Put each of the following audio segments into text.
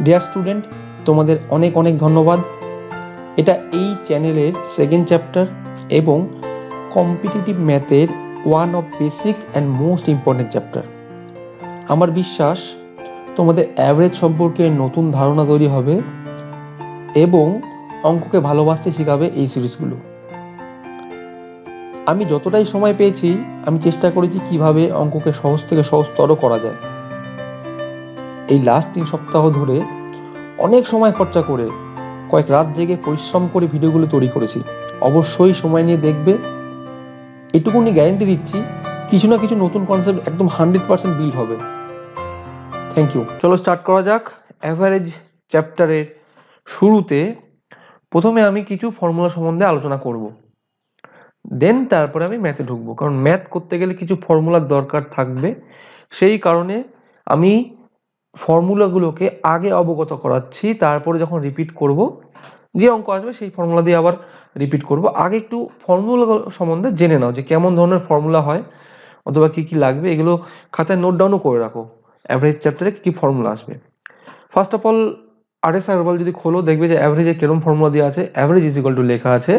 Dear student, তোমাদের অনেক অনেক ধন্যবাদ। এটা এই চ্যানেলের সেকেন্ড চ্যাপ্টার এবং কম্পিটিটিভ ম্যাথের one of basic and most important chapter. আমার বিশ্বাস তোমাদের অ্যাভারেজ সম্পর্কে নতুন ধারণা তৈরি হবে এবং অঙ্ককে ভালোবাসতে শেখাবে এই সিরিজগুলো। আমি যতটাই সময় পেয়েছি আমি চেষ্টা করেছি কিভাবে অঙ্ককে সহজ থেকে সহজতর করা যায়। এই লাস্ট 3 সপ্তাহ ধরে অনেক সময় খরচা করে কয়েক রাত জেগে পরিশ্রম করে ভিডিওগুলো তৈরি করেছি। অবশ্যই সময় নিয়ে দেখবে। এটুকুনি গ্যারেন্টি দিচ্ছি, কিছু না কিছু নতুন কনসেপ্ট একদম 100% বিল্ড হবে। Thank you. চলো স্টার্ট করা যাক। অ্যাভারেজ চ্যাপ্টারের শুরুতে প্রথমে আমি কিছু ফর্মুলা সম্বন্ধে আলোচনা করব, দেন তারপরে আমি ম্যাথে ঢুকবো, কারণ ম্যাথ করতে গেলে কিছু ফর্মুলার দরকার থাকবে। সেই কারণে আমি ফর্মুলাগুলোকে আগে অবগত করাচ্ছি, তারপরে যখন রিপিট করব যে অঙ্ক আসবে সেই ফর্মুলা দিয়ে আবার রিপিট করব। আগে একটু ফর্মুলা সম্বন্ধে জেনে নাও যে কেমন ধরনের ফর্মুলা হয় অথবা কি কি লাগবে, এগুলো খাতায় নোট ডাউনও করে রাখো। অ্যাভারেজ চ্যাপ্টারে কি ফর্মুলা আসবে। ফার্স্ট অফ অল আরএস আরবাল যদি খোলো দেখবে যে অ্যাভারেজে কিরকম ফর্মুলা দেওয়া আছে। অ্যাভারেজ ইজ ইকুয়াল টু লেখা আছে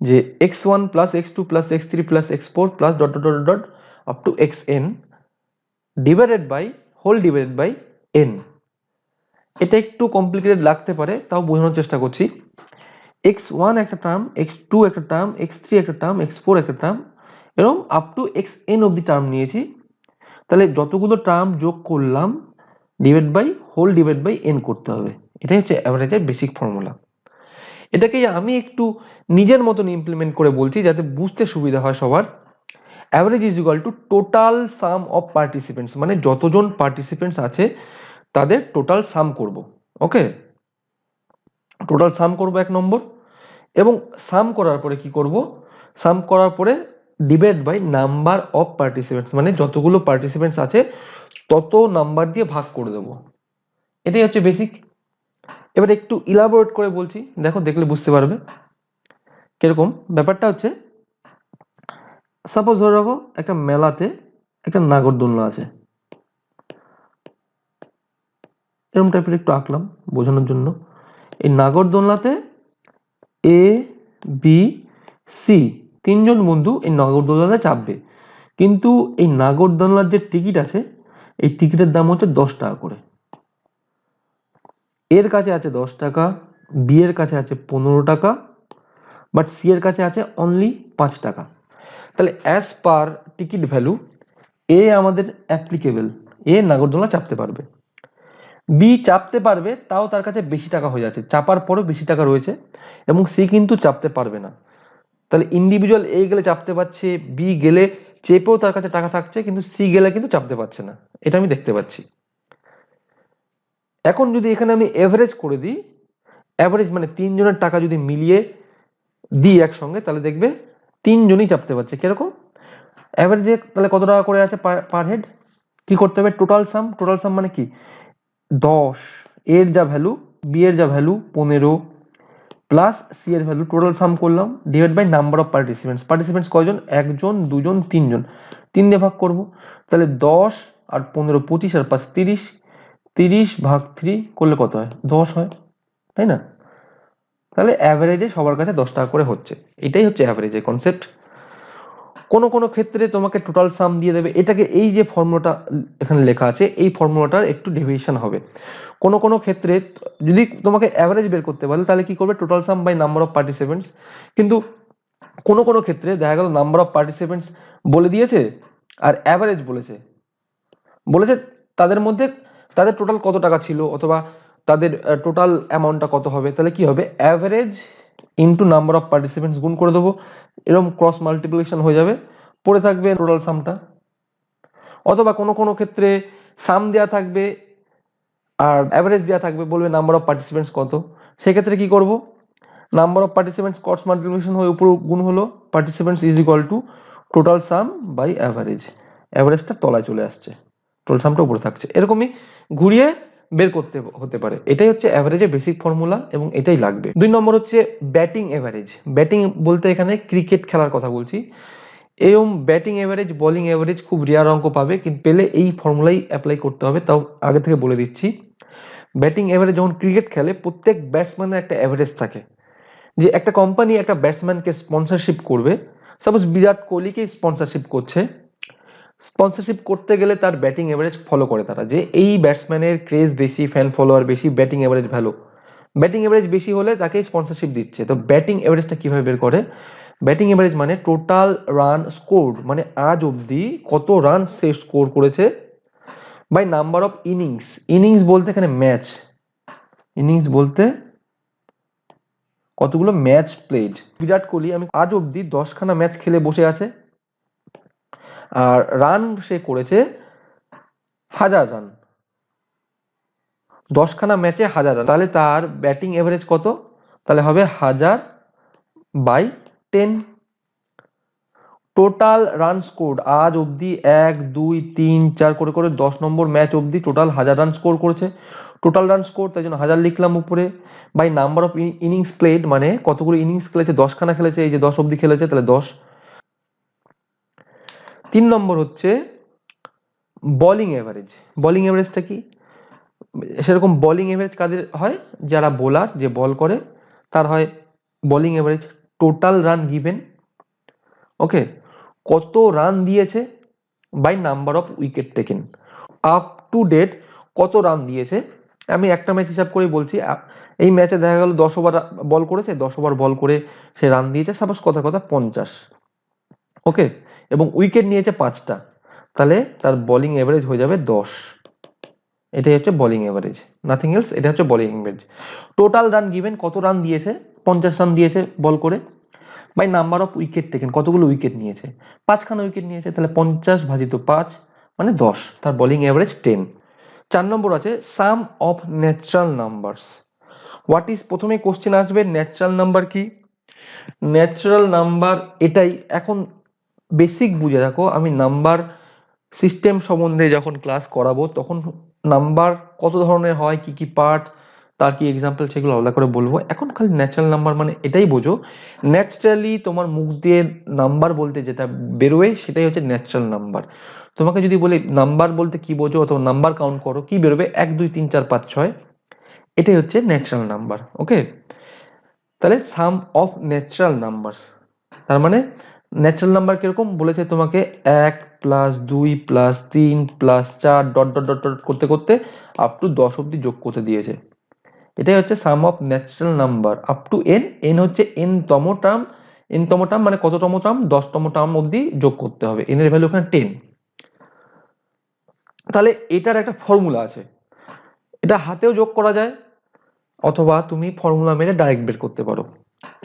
যে x1 plus x2 plus x3 plus x4 plus dot dot dot dot up to xn divided by whole divided by n। এটা একটু কমপ্লিকেটেড লাগতে পারে, তাও বোঝানোর চেষ্টা করছি। x1 একটা টার্ম, x2 একটা টার্ম, x3 একটা টার্ম, x4 একটা টার্ম, এবং আপ টু xn অব্দি টার্ম নিয়েছি। তাহলে যতগুলো টার্ম যোগ করলাম divide by whole divide by n করতে হবে। এটাই হচ্ছে অ্যাভারেজের বেসিক ফর্মুলা। এটাকে আমি একটু নিজের মতন ইমপ্লিমেন্ট করে বলছি যাতে বুঝতে সুবিধা হয় সবার। Average is equal to total some of participants, মানে যতজন পার্টিসিপেন্টস আছে তাদের টোটাল সাম করব। ওকে, টোটাল সাম করব 1 নম্বর, এবং সাম করার পরে কি করব, সাম করার পরে divide by number of participants, মানে যতগুলো পার্টিসিপেন্টস আছে তত নাম্বার দিয়ে ভাগ করে দেব। এটাই হচ্ছে বেসিক। এবার একটু ইলাবোরেট করে বলছি, দেখো দেখলে বুঝতে পারবে কিরকম ব্যাপারটা হচ্ছে। সাপোজ ধরে রাখো একটা মেলাতে একটা নাগরদোলনা আছে, এরকম টাইপের একটু আঁকলাম বোঝানোর জন্য। এই নাগরদোলনাতে এ বি সি তিনজন বন্ধু এই নাগরদোলনায় চাপবে, কিন্তু এই নাগরদোলনার যে টিকিট আছে এই টিকিটের দাম হচ্ছে 10 টাকা করে। এর কাছে আছে 10 টাকা, বি এর কাছে আছে 15 টাকা, বাট সি এর কাছে আছে অনলি 5 টাকা। তাহলে অ্যাজ পার টিকিট ভ্যালু এ আমাদের অ্যাপ্লিকেবল, এ নাগরদোলনা চাপতে পারবে। বি চাপতে পারবে, তাও তার কাছে বেশি টাকা হয়ে যাচ্ছে, চাপার পরেও বেশি টাকা রয়েছে, এবং সি কিন্তু চাপতে পারবে না। তাহলে ইন্ডিভিজুয়াল এ গেলে চাপতে পারছে, বি গেলে চেপেও তার কাছে টাকা থাকছে, কিন্তু সি গেলে কিন্তু চাপতে পারছে না। এটা আমি দেখতে পাচ্ছি। এখন যদি এখানে আমি এভারেজ করে দিই, এভারেজ মানে তিনজনের টাকা যদি মিলিয়ে দিই একসঙ্গে, তাহলে দেখবে তিনজনই চাপতে পারছে। কিরকম এভারেজে তাহলে কত টাকা করে আছে পার হেড, কি করতে হবে, টোটাল সাম। টোটাল সাম মানে কি, 10 এর যা ভ্যালু, বি এর যা ভ্যালু 15 প্লাস সি এর ভ্যালু, টোটাল সাম করলাম divide by number of participants. Participants কয়জন, একজন, দুজন, তিনজন, 3 দিয়ে ভাগ করব। তাহলে 10 আর 15 25 আর 5 30, 30 ভাগ 3 করলে কত হয়, 10 হয়, তাই না? তাহলে অ্যাভারেজে সবার কাছে 10 টাকা করে হচ্ছে। এটাই হচ্ছে অ্যাভারেজের কনসেপ্ট। কোনো কোনো ক্ষেত্রে তোমাকে টোটাল সাম দিয়ে দেবে, এটাকে এই যে ফর্মুলাটা এখানে লেখা আছে এই ফর্মুলাটার একটু ডেভিয়েশন হবে। কোনো কোনো ক্ষেত্রে যদি তোমাকে অ্যাভারেজ বের করতে বলে তাহলে কি করবে, total sum by number of participants. কিন্তু কোনো কোনো ক্ষেত্রে দেখা গেল নাম্বার অফ পার্টিসিপেন্টস বলে দিয়েছে আর অ্যাভারেজ বলেছে, বলেছে তাদের মধ্যে তাদের টোটাল কত টাকা ছিল অথবা তাদের টোটাল অ্যামাউন্টটা কত হবে। তাহলে কি হবে, average into number of participants গুণ করে দেবো, এরকম ক্রস মাল্টিপ্লিকেশন হয়ে যাবে, পড়ে থাকবে টোটাল সামটা। অথবা কোনো কোনো ক্ষেত্রে সাম দেওয়া থাকবে আর অ্যাভারেজ দেওয়া থাকবে, বলবে নাম্বার অফ পার্টিসিপেন্টস কত। সেক্ষেত্রে কি করব, number of participants cross multiplication হয়ে উপর গুণ হলো, participants is equal to total sum by average. অ্যাভারেজটা তলায় চলে আসছে, টোটাল সামটা উপরে থাকছে। এরকমই ঘুরিয়ে বের করতে হতে পারে। এটাই হচ্ছে অ্যাভারেজের বেসিক ফর্মুলা এবং এটাই লাগবে। 2 নম্বর হচ্ছে ব্যাটিং এভারেজ। ব্যাটিং বলতে এখানে ক্রিকেট খেলার কথা বলছি। এরকম ব্যাটিং এভারেজ, বোলিং এভারেজ খুব রেয়ার অঙ্ক পাবে, কিন্তু পেলে এই ফর্মুলাই অ্যাপ্লাই করতে হবে, তাও আগে থেকে বলে দিচ্ছি। ব্যাটিং এভারেজ যখন ক্রিকেট খেলে প্রত্যেক ব্যাটসম্যানের একটা এভারেজ থাকে, যে একটা কোম্পানি একটা ব্যাটসম্যানকে স্পন্সরশিপ করবে, সাপোজ বিরাট কোহলিকে স্পন্সরশিপ করছে, স্পন্সরশিপ করতে গেলে তার ব্যাটিং এভারেজ ফলো করে তারা, যে এই ব্যাটসম্যানের ক্রেজ বেশি, ফ্যান ফলোয়ার বেশি, ব্যাটিং এভারেজ ভালো, ব্যাটিং এভারেজ বেশি হলে তাকে স্পন্সরশিপ দিচ্ছে। তো ব্যাটিং এভারেজটা কিভাবে বের করে? ব্যাটিং এভারেজ মানে টোটাল রান স্কোর, মানে আজ অবধি কত রান সে স্কোর করেছে, by number of innings. Innings বলতে এখানে ম্যাচ, ইনিংস বলতে কতগুলো ম্যাচ প্লেড। বিরাট কোহলি আমি আজ অবধি 10খানা ম্যাচ খেলে বসে আছে, আর রান সে করেছে 1000 রান, 10খানা ম্যাচে 1000 রান, তাহলে তার ব্যাটিং এভারেজ কত? তাহলে হবে 1000/10। টোটাল রান স্কোর আজ অবধি 1 2 3 4 করে করে 10 নম্বর ম্যাচ অবধি টোটাল 1000 রান স্কোর করেছে, টোটাল রান স্কোর, তাই জন্য 1000 লিখলাম উপরে, by number of innings played, মানে কতগুলো ইনিংস খেলেছে, 10খানা খেলেছে, এই যে 10 অবধি খেলেছে, তাহলে 10। 3 নম্বর হচ্ছে বোলিং এভারেজ। বোলিং এভারেজটা কি? সেরকম বোলিং এভারেজ কাদের হয়? যারা বোলার, যে বল করে তার হয় bowling average. Total run given, okay, কত রান দিয়েছে, by number of wicket taken, up to date কত রান দিয়েছে। আমি একটা ম্যাচ হিসাব করে বলছি, এই ম্যাচে দেখা গেল 10 ওভার বল করেছে, 10 ওভার বল করে সে রান দিয়েছে সাপোজ কথার কথা 50, ওকে, এবং উইকেট নিয়েছে 5টা, তাহলে তার বোলিং এভারেজ হয়ে যাবে 10। এটাই হচ্ছে বোলিং এভারেজ, নাথিং এলস, এটা হচ্ছে bowling average. Total run given, কত রান দিয়েছে, 50 রান দিয়েছে বল করে, by number of wicket taken, কতগুলো উইকেট নিয়েছে, 5খানা উইকেট নিয়েছে, তাহলে 50/5 মানে 10, তার বোলিং এভারেজ 10। 4 নম্বর আছে sum of natural numbers. What is, প্রথমে কোশ্চেন আসবে ন্যাচারাল নাম্বার কি? ন্যাচারাল নাম্বার এটাই, এখন বেসিক বুঝে রাখো, আমি নাম্বার সিস্টেম সম্বন্ধে যখন ক্লাস করাবো তখন নাম্বার কত ধরনের হয়, কি কি পার্ট, তার কি এক্সাম্পল, সেগুলো আলাদা করে বলবো। এখন খালি ন্যাচারাল নাম্বার মানে এটাই বোঝো, ন্যাচারালি তোমার মুখ দিয়ে নাম্বার বলতে যেটা বেরোয় সেটাই হচ্ছে ন্যাচারাল নাম্বার। তোমাকে যদি বলি নাম্বার বলতে কি বোঝো, অথবা নাম্বার কাউন্ট করো, কি বেরোবে? 1 2 3 4 5 6, এটাই হচ্ছে ন্যাচারাল নাম্বার, ওকে। তাহলে সাম অফ ন্যাচারাল নাম্বারস, তার মানে ন্যাচারাল নাম্বার কিরকম বলেছে তোমাকে, 1 plus 2 plus 3 plus 4 dot dot dot dot করতে করতে আপ টু 10 অব্দি যোগ করতে দিয়েছে, এটাই হচ্ছে sum of natural number up to n. N হচ্ছে এন তম টার্ম, এন তম টার্ম মানে কততম টার্ম, 10তম টার্ম অব্দি যোগ করতে হবে, এন এর ভ্যালু এখানে 10। তাহলে এটার একটা ফর্মুলা আছে, এটা হাতেও যোগ করা যায়, অথবা তুমি ফর্মুলা মেরে ডাইরেক্ট বের করতে পারো।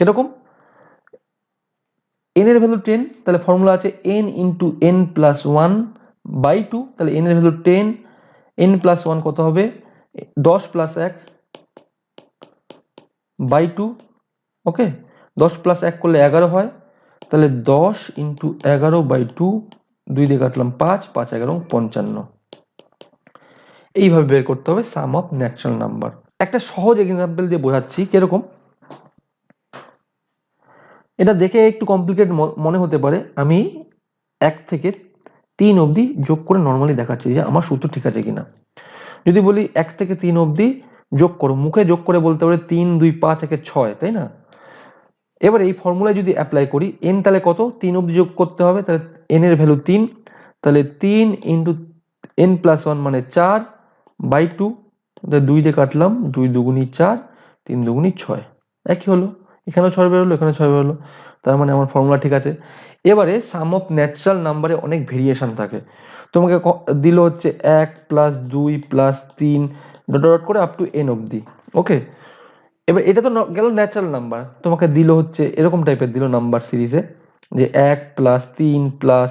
এরকম n এর ভ্যালু 10, তাহলে ফর্মুলা আছে n ইন্টু n প্লাস 1/2, তাহলে n এর ভ্যালু 10, n প্লাস 1 কত হবে, 10 প্লাস 1/2, ওকে, 10 প্লাস 1 করলে 11 হয়, তাহলে 10 ইন্টু 11/2, 2 দিয়ে কাটলাম 5, 5 11 55। এইভাবে বের করতে হবে সাম অফ ন্যাচারাল নাম্বার। একটা সহজ এক্সাম্পল দিয়ে বোঝাচ্ছি কিরকম। এটা দেখে একটু কমপ্লিকেট মনে হতে পারে, আমি 1 থেকে 3 অবধি যোগ করে নর্মালি দেখাচ্ছি যে আমার সূত্র ঠিক আছে কিনা। যদি বলি 1 থেকে 3 অবধি যোগ করো, মুখে যোগ করে বলতে পারে 3 2 5 1 6, তাই না? এবার এই ফর্মুলায় যদি অ্যাপ্লাই করি, n তাহলে কত, 3 অবধি যোগ করতে হবে, তাহলে n এর ভ্যালু 3, তাহলে 3 ইন্টু n প্লাস 1 মানে 4/2, 2 দিয়ে কাটলাম, 2 দুগুনি 4, 3 দুগুনি 6, একই হলো, এখানেও 6 বেরোলো, এখানেও 6 বেরোলো, তার মানে আমার ফর্মুলা ঠিক আছে। এবারে সাম অফ ন্যাচারাল নাম্বারে অনেক ভেরিয়েশন থাকে, তোমাকে দিল হচ্ছে 1 প্লাস 2 প্লাস 3 ডট ডট করে আপ টু n অবধি, ওকে। এবার এটা তো গেল ন্যাচারাল নাম্বার, তোমাকে দিল হচ্ছে এরকম টাইপের দিল নাম্বার সিরিজে, যে 1 প্লাস 3 প্লাস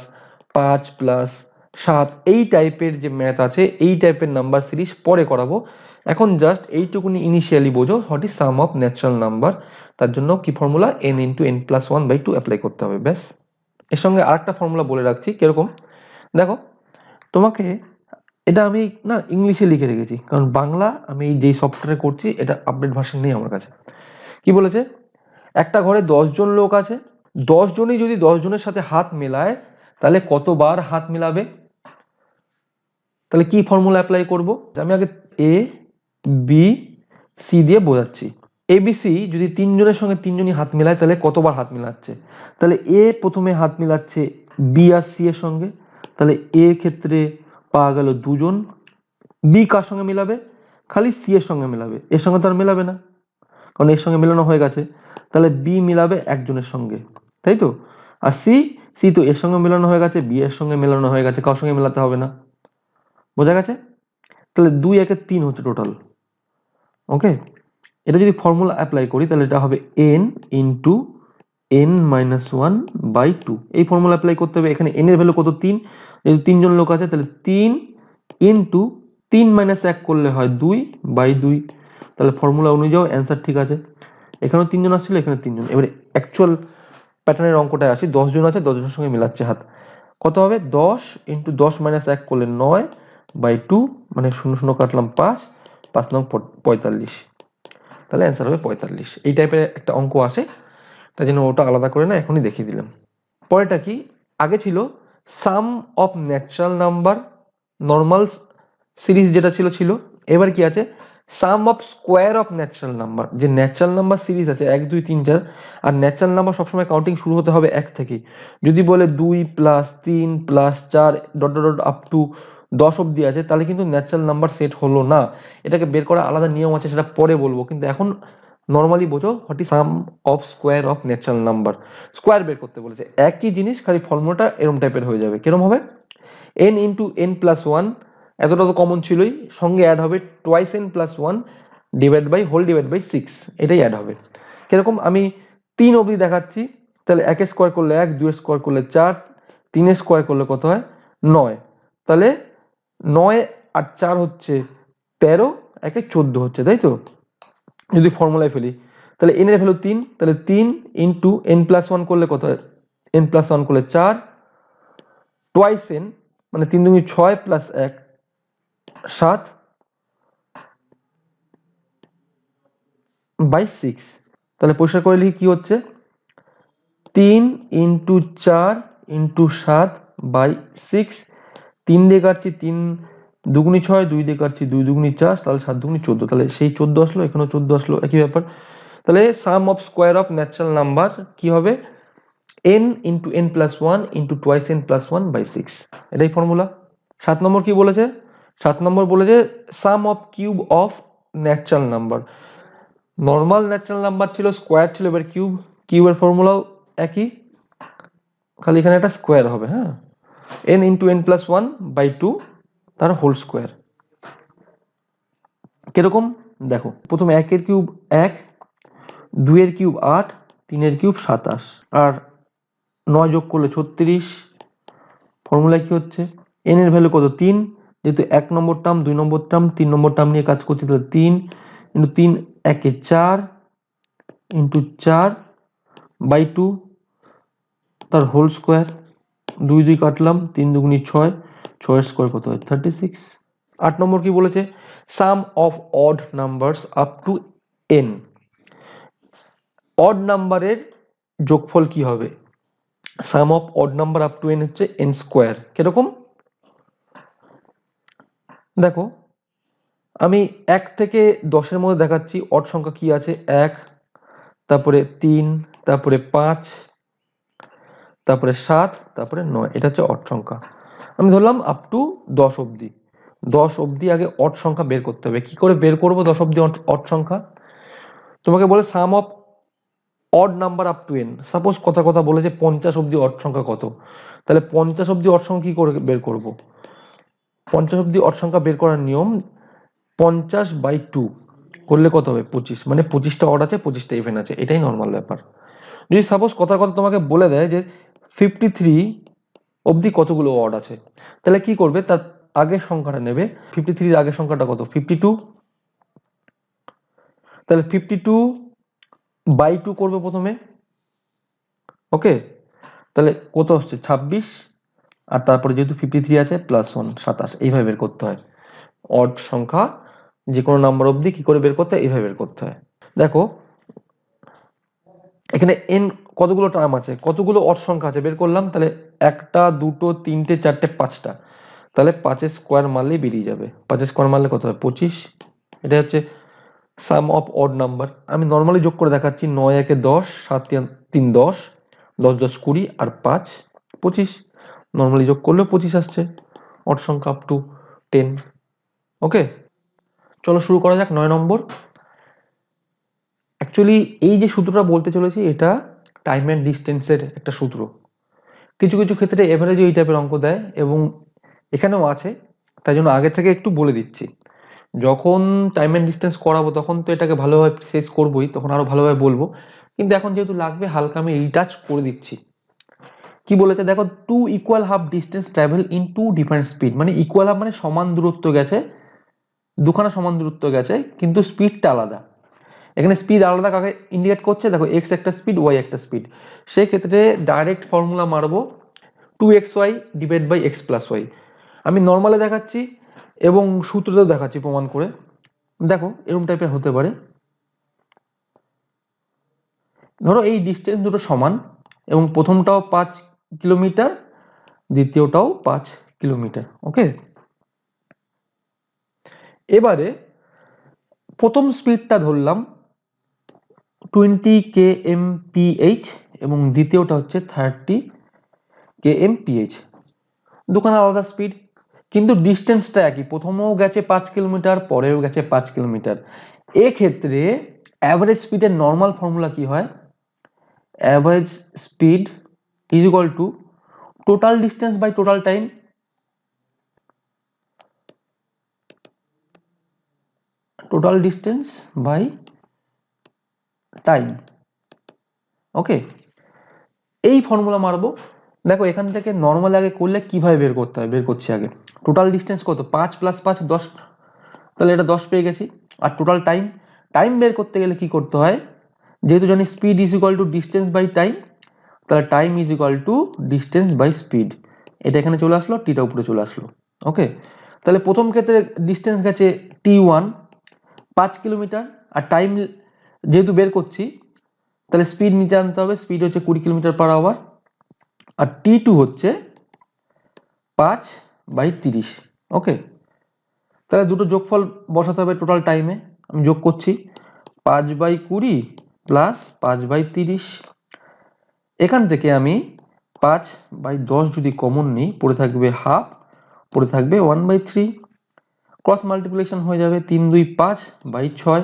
5 প্লাস 7, এই টাইপের যে ম্যাথ আছে, এই টাইপের নাম্বার সিরিজ পরে করাবো। এখন জাস্ট এইটুকুনি ইনিশিয়ালি বোঝো what is some of natural number, তার জন্য কি formula, n into n plus 1/2 apply করতে হবে, ব্যাস। এর সঙ্গে আরেকটা ফর্মুলা বলে রাখছি কিরকম, দেখো তোমাকে, এটা আমি না ইংলিশে লিখে রেখেছি, কারণ বাংলা আমি যে সফটওয়্যারে করছি এটা আপডেট ভার্সন নেই আমার কাছে। কি বলেছে, একটা ঘরে 10 জন লোক আছে, 10 জনই যদি 10 জনের সাথে হাত মেলায় তাহলে কতবার হাত মেলাবে? তাহলে কি ফর্মুলা অ্যাপ্লাই করব, আমি আগে a বি সি দিয়ে বোঝাচ্ছি। এবিসি যদি তিনজনের সঙ্গে তিনজনই হাত মেলায় তাহলে কতবার হাত মেলাচ্ছে? তাহলে এ প্রথমে হাত মেলাচ্ছে বি আর সি এর সঙ্গে, তাহলে এর ক্ষেত্রে পাওয়া গেল দুজন। বি কার সঙ্গে মেলাবে? খালি সি এর সঙ্গে মেলাবে, এর সঙ্গে তো আর মেলাবে না, কারণ এর সঙ্গে মেলানো হয়ে গেছে। তাহলে বি মিলাবে একজনের সঙ্গে, তাই তো। আর সি, সি তো এর সঙ্গে মেলানো হয়ে গেছে, বি এর সঙ্গে মেলানো হয়ে গেছে, কার সঙ্গে মেলাতে হবে না। বোঝা গেছে? তাহলে 2 একে 3 হচ্ছে টোটাল। ওকে, এটা যদি ফর্মুলা অ্যাপ্লাই করি তাহলে এটা হবে n ইন্টু n-1/2। এই ফর্মুলা অ্যাপ্লাই করতে হবে। এখানে n এর ভ্যালু কত? 3। যদি 3 জন লোক আছে তাহলে 3 ইন্টু 3-1 করলে হয় 2/2। তাহলে ফর্মুলা অনুযায়ী অ্যান্সার ঠিক আছে। এখানেও 3 জন আসছিল, এখানে 3 জন। এবারে অ্যাকচুয়াল প্যাটার্নের অঙ্কটায় আসি। 10 জন আছে, 10 জনের সঙ্গে মেলাচ্ছে হাত। কত হবে? 10 ইন্টু 10-1 করলে 9/2, মানে 0 0 কাটলাম 5, 5 9 45। তাহলে অ্যান্সার হবে 45। এই টাইপের একটা অঙ্ক আসে, তাই জন্য ওটা আলাদা করে না এখনই দেখিয়ে দিলাম। পরেরটা কি? আগে ছিল sum of natural number, normal series যেটা ছিল। এবার কি আছে? Sum of square of natural number. যে ন্যাচারাল নাম্বার সিরিজ আছে 1 2 3 4, আর ন্যাচারাল নাম্বার সবসময় কাউন্টিং শুরু হতে হবে 1 থেকে। যদি বলে 2 plus 3 plus 4 dot dot dot up to 10 অব্দি আছে, তাহলে কিন্তু ন্যাচারাল নাম্বার সেট হলো না। এটাকে বের করা আলাদা নিয়ম আছে, সেটা পরে বলবো, কিন্তু এখন নর্মালি বোঝো what is some of square of natural number. Square বের করতে বলেছে, একই জিনিস, খালি ফর্মুলাটা এরম টাইপের হয়ে যাবে। কিরম হবে? n into n plus one, এতটা তো কমন ছিলই, সঙ্গে অ্যাড হবে twice n plus one whole divide by 6, এটাই অ্যাড হবে। কিরকম? আমি 3 অবধি দেখাচ্ছি। তাহলে 1 স্কোয়ার করলে 1, 2 স্কোয়ার করলে 4, 3 স্কোয়ার করলে কত হয়? 9। তাহলে 9 আর 4 হচ্ছে 13, 1 14 হচ্ছে, তাই তো। যদি ফর্মুলায় ফেলি তাহলে n এর ভ্যালু 3, তাহলে 3 ইন্টু n প্লাস ওয়ান করলে কত হয়? n প্লাস ওয়ান করলে 4, টোয়াইস n মানে 3 দুগুণে 6 প্লাস 1 7 বাই 6। তাহলে পরিষ্কার করে লিখি কি হচ্ছে? 3 ইন্টু 4 ইন্টু 7 বাই 6। 3 দিয়ে কাটছি 3 দুগুণি 6, 2 দিয়ে কাটছি 2 দুগুণি 4, তাহলে 7 দুগুণি 14। তাহলে সেই 14 আসলো, এখানেও 14 আসলো, একই ব্যাপার। তাহলে sum of square of natural number কি হবে? n into n plus one into twice n plus one by 6, এটাই ফর্মুলা। 7 নম্বর কি বলেছে? 7 নম্বর বলেছে sum of cube of natural number. Normal natural number ছিল, স্কোয়ার ছিল, এবার কিউব। কিউবের ফর্মুলাও একই, খালি এখানে একটা স্কোয়ার হবে। হ্যাঁ, n into n plus one by 2 তার হোল স্কোয়ার। কিরকম? দেখো, প্রথমে 1 এর কিউব 1, 2 এর কিউব 8, 3 এর কিউব 27, আর 9 যোগ করলে 36। ফর্মুলায় কি হচ্ছে? n এর ভ্যালু কত? 3, যেহেতু 1 নম্বর টার্ম, 2 নম্বর টার্ম, 3 নম্বর টার্ম নিয়ে কাজ করছি, তাহলে 3 ইন্টু 3 1 4 ইন্টু 4 বাই 2 তার হোল স্কোয়ার। 2 2 কাটলাম, 3 দুগুণি 6, 6 স্কোয়ার কত হয়? 36। 8 নম্বর কি বলেছে? Sum of odd numbers up to n। Odd নাম্বারের যোগফল কি হবে? Sum of odd number up to n হচ্ছে n স্কোয়ার। কিরকম? দেখো, আমি 1 থেকে 10 এর মধ্যে দেখাচ্ছি অড সংখ্যা কি আছে। 1, তারপরে 3, তারপরে 5, তারপরে 7, তারপরে 9, এটা হচ্ছে অড সংখ্যা। আমি ধরলাম আপ টু 10 অবধি। 10 অবধি আগে অড সংখ্যা বের করতে হবে। কি করে বের করবো 10 অবধি অড সংখ্যা? তোমাকে বলে sum of odd number up to n। Suppose কথা বলেছে 50 অবধি অড সংখ্যা কত, তাহলে 50 অবধি অড সংখ্যা কি করে বের করব? 50 অবধি অড সংখ্যা বের করার নিয়ম, 50 বাই 2 করলে কত হবে? 25, মানে 25টা অড আছে, 25টা ইভেন আছে, এটাই নর্মাল ব্যাপার। যদি সাপোজ কথা তোমাকে বলে দেয় যে 53 অবধি কতগুলো অড আছে, তাহলে কি করবে? তার আগের সংখ্যাটা নেবে। 53 এর আগের সংখ্যাটা কত? 52। তাহলে 52 বাই 2 করবে প্রথমে। ওকে, তাহলে কত হচ্ছে? 26, আর তারপরে যেহেতু 53 আছে প্লাস 1 27, এইভাবে বের করতে হয়। অড সংখ্যা যে কোনো নাম্বার অবধি কি করে বের করতে হয়? এইভাবে বের করতে হয়। দেখো, এখানে n কতগুলো টার্ম আছে, কতগুলো অড সংখ্যা আছে বের করলাম। তাহলে 1টা 2টো 3টে 4টে 5টা, তাহলে 5 স্কোয়ার মারলেই বেরিয়ে যাবে। 5 স্কোয়ার মারলে কত হয়? 25। এটা হচ্ছে সাম অফ অড নাম্বার। আমি নর্মালি যোগ করে দেখাচ্ছি, 9 একে 10, 7 3 10, 10 10 20 আর 5 25। নর্মালি যোগ করলে 25 আসছে, অড সংখ্যা আপ টু 10। ওকে, চলো শুরু করা যাক 9 নম্বর। অ্যাকচুয়ালি এই যে সূত্রটা বলতে চলেছি এটা টাইম অ্যান্ড ডিস্টেন্সের একটা সূত্র। কিছু কিছু ক্ষেত্রে এভারেজ এই টাইপের অঙ্ক দেয় এবং এখানেও আছে, তাই জন্য আগে থেকে একটু বলে দিচ্ছি। যখন টাইম অ্যান্ড ডিস্টেন্স করাবো তখন তো এটাকে ভালোভাবে শেষ করবোই, তখন আরো ভালোভাবে বলবো, কিন্তু এখন যেহেতু লাগবে হালকা আমি রিটাচ করে দিচ্ছি। কি বলেছে দেখো, two equal half distance travel in two different speed, মানে ইকুয়াল হাফ মানে সমান দূরত্ব গেছে, দুখানা সমান দূরত্ব গেছে কিন্তু স্পিডটা আলাদা। এখানে স্পিড আলাদা কাকে ইন্ডিকেট করছে, দেখো এক্স একটা স্পিড, ওয়াই একটা স্পিড। সেই ক্ষেত্রে ডাইরেক্ট ফর্মুলা মারবো 2xy divide by x plus Y. আমি নর্মালে দেখাচ্ছি এবং সূত্রতেও দেখাচ্ছি প্রমাণ করে। দেখো এরকম টাইপের হতে পারে, ধরো এই ডিস্টেন্স দুটো সমান এবং প্রথমটাও 5 কিলোমিটার, দ্বিতীয়টাও 5 কিলোমিটার। ওকে, এবারে প্রথম স্পিডটা ধরলাম 20 kmph এবং দ্বিতীয়টা হচ্ছে 30 kmph। দুখানা আলাদা স্পিড কিন্তু ডিস্টেন্সটা একই, প্রথমেও গেছে 5 কিলোমিটার, পরেও গেছে 5 কিলোমিটার। এক্ষেত্রে অ্যাভারেজ স্পিডের নর্মাল ফর্মুলা কি হয়, average speed is equal to total distance by total time. Total distance by time. Okay, এই ফর্মুলা মারবো। দেখো এখান থেকে নর্মাল আগে করলে কিভাবে বের করতে হয়, বের করছি আগে। টোটাল ডিস্টেন্স কত, 5 + 5 10, তাহলে এটা 10 পেয়ে গেছি। আর টোটাল টাইম, টাইম বের করতে গেলে কি করতে হয়, যেহেতু জানি speed is equal to distance by time, তাহলে time is equal to distance by speed. এটা এখানে চলে আসলো, টিটা উপরে চলে আসলো। ওকে, তাহলে প্রথম ক্ষেত্রে ডিস্টেন্স গেছে t1 5 কিলোমিটার, আর টাইম যেহেতু বের করছি তাহলে স্পিড নিচে আনতে হবে, স্পিড হচ্ছে 20 কিলোমিটার পার আওয়ার, আর t2 হচ্ছে 5/30। ওকে, তাহলে দুটো যোগফল বসাতে হবে টোটাল টাইমে। আমি যোগ করছি 5/20 প্লাস 5/30। এখান থেকে আমি 5/10 যদি কমন নিই, পড়ে থাকবে হাফ, পড়ে থাকবে 1/3। ক্রস মাল্টিপ্লিকেশন হয়ে যাবে 3 2 5/6,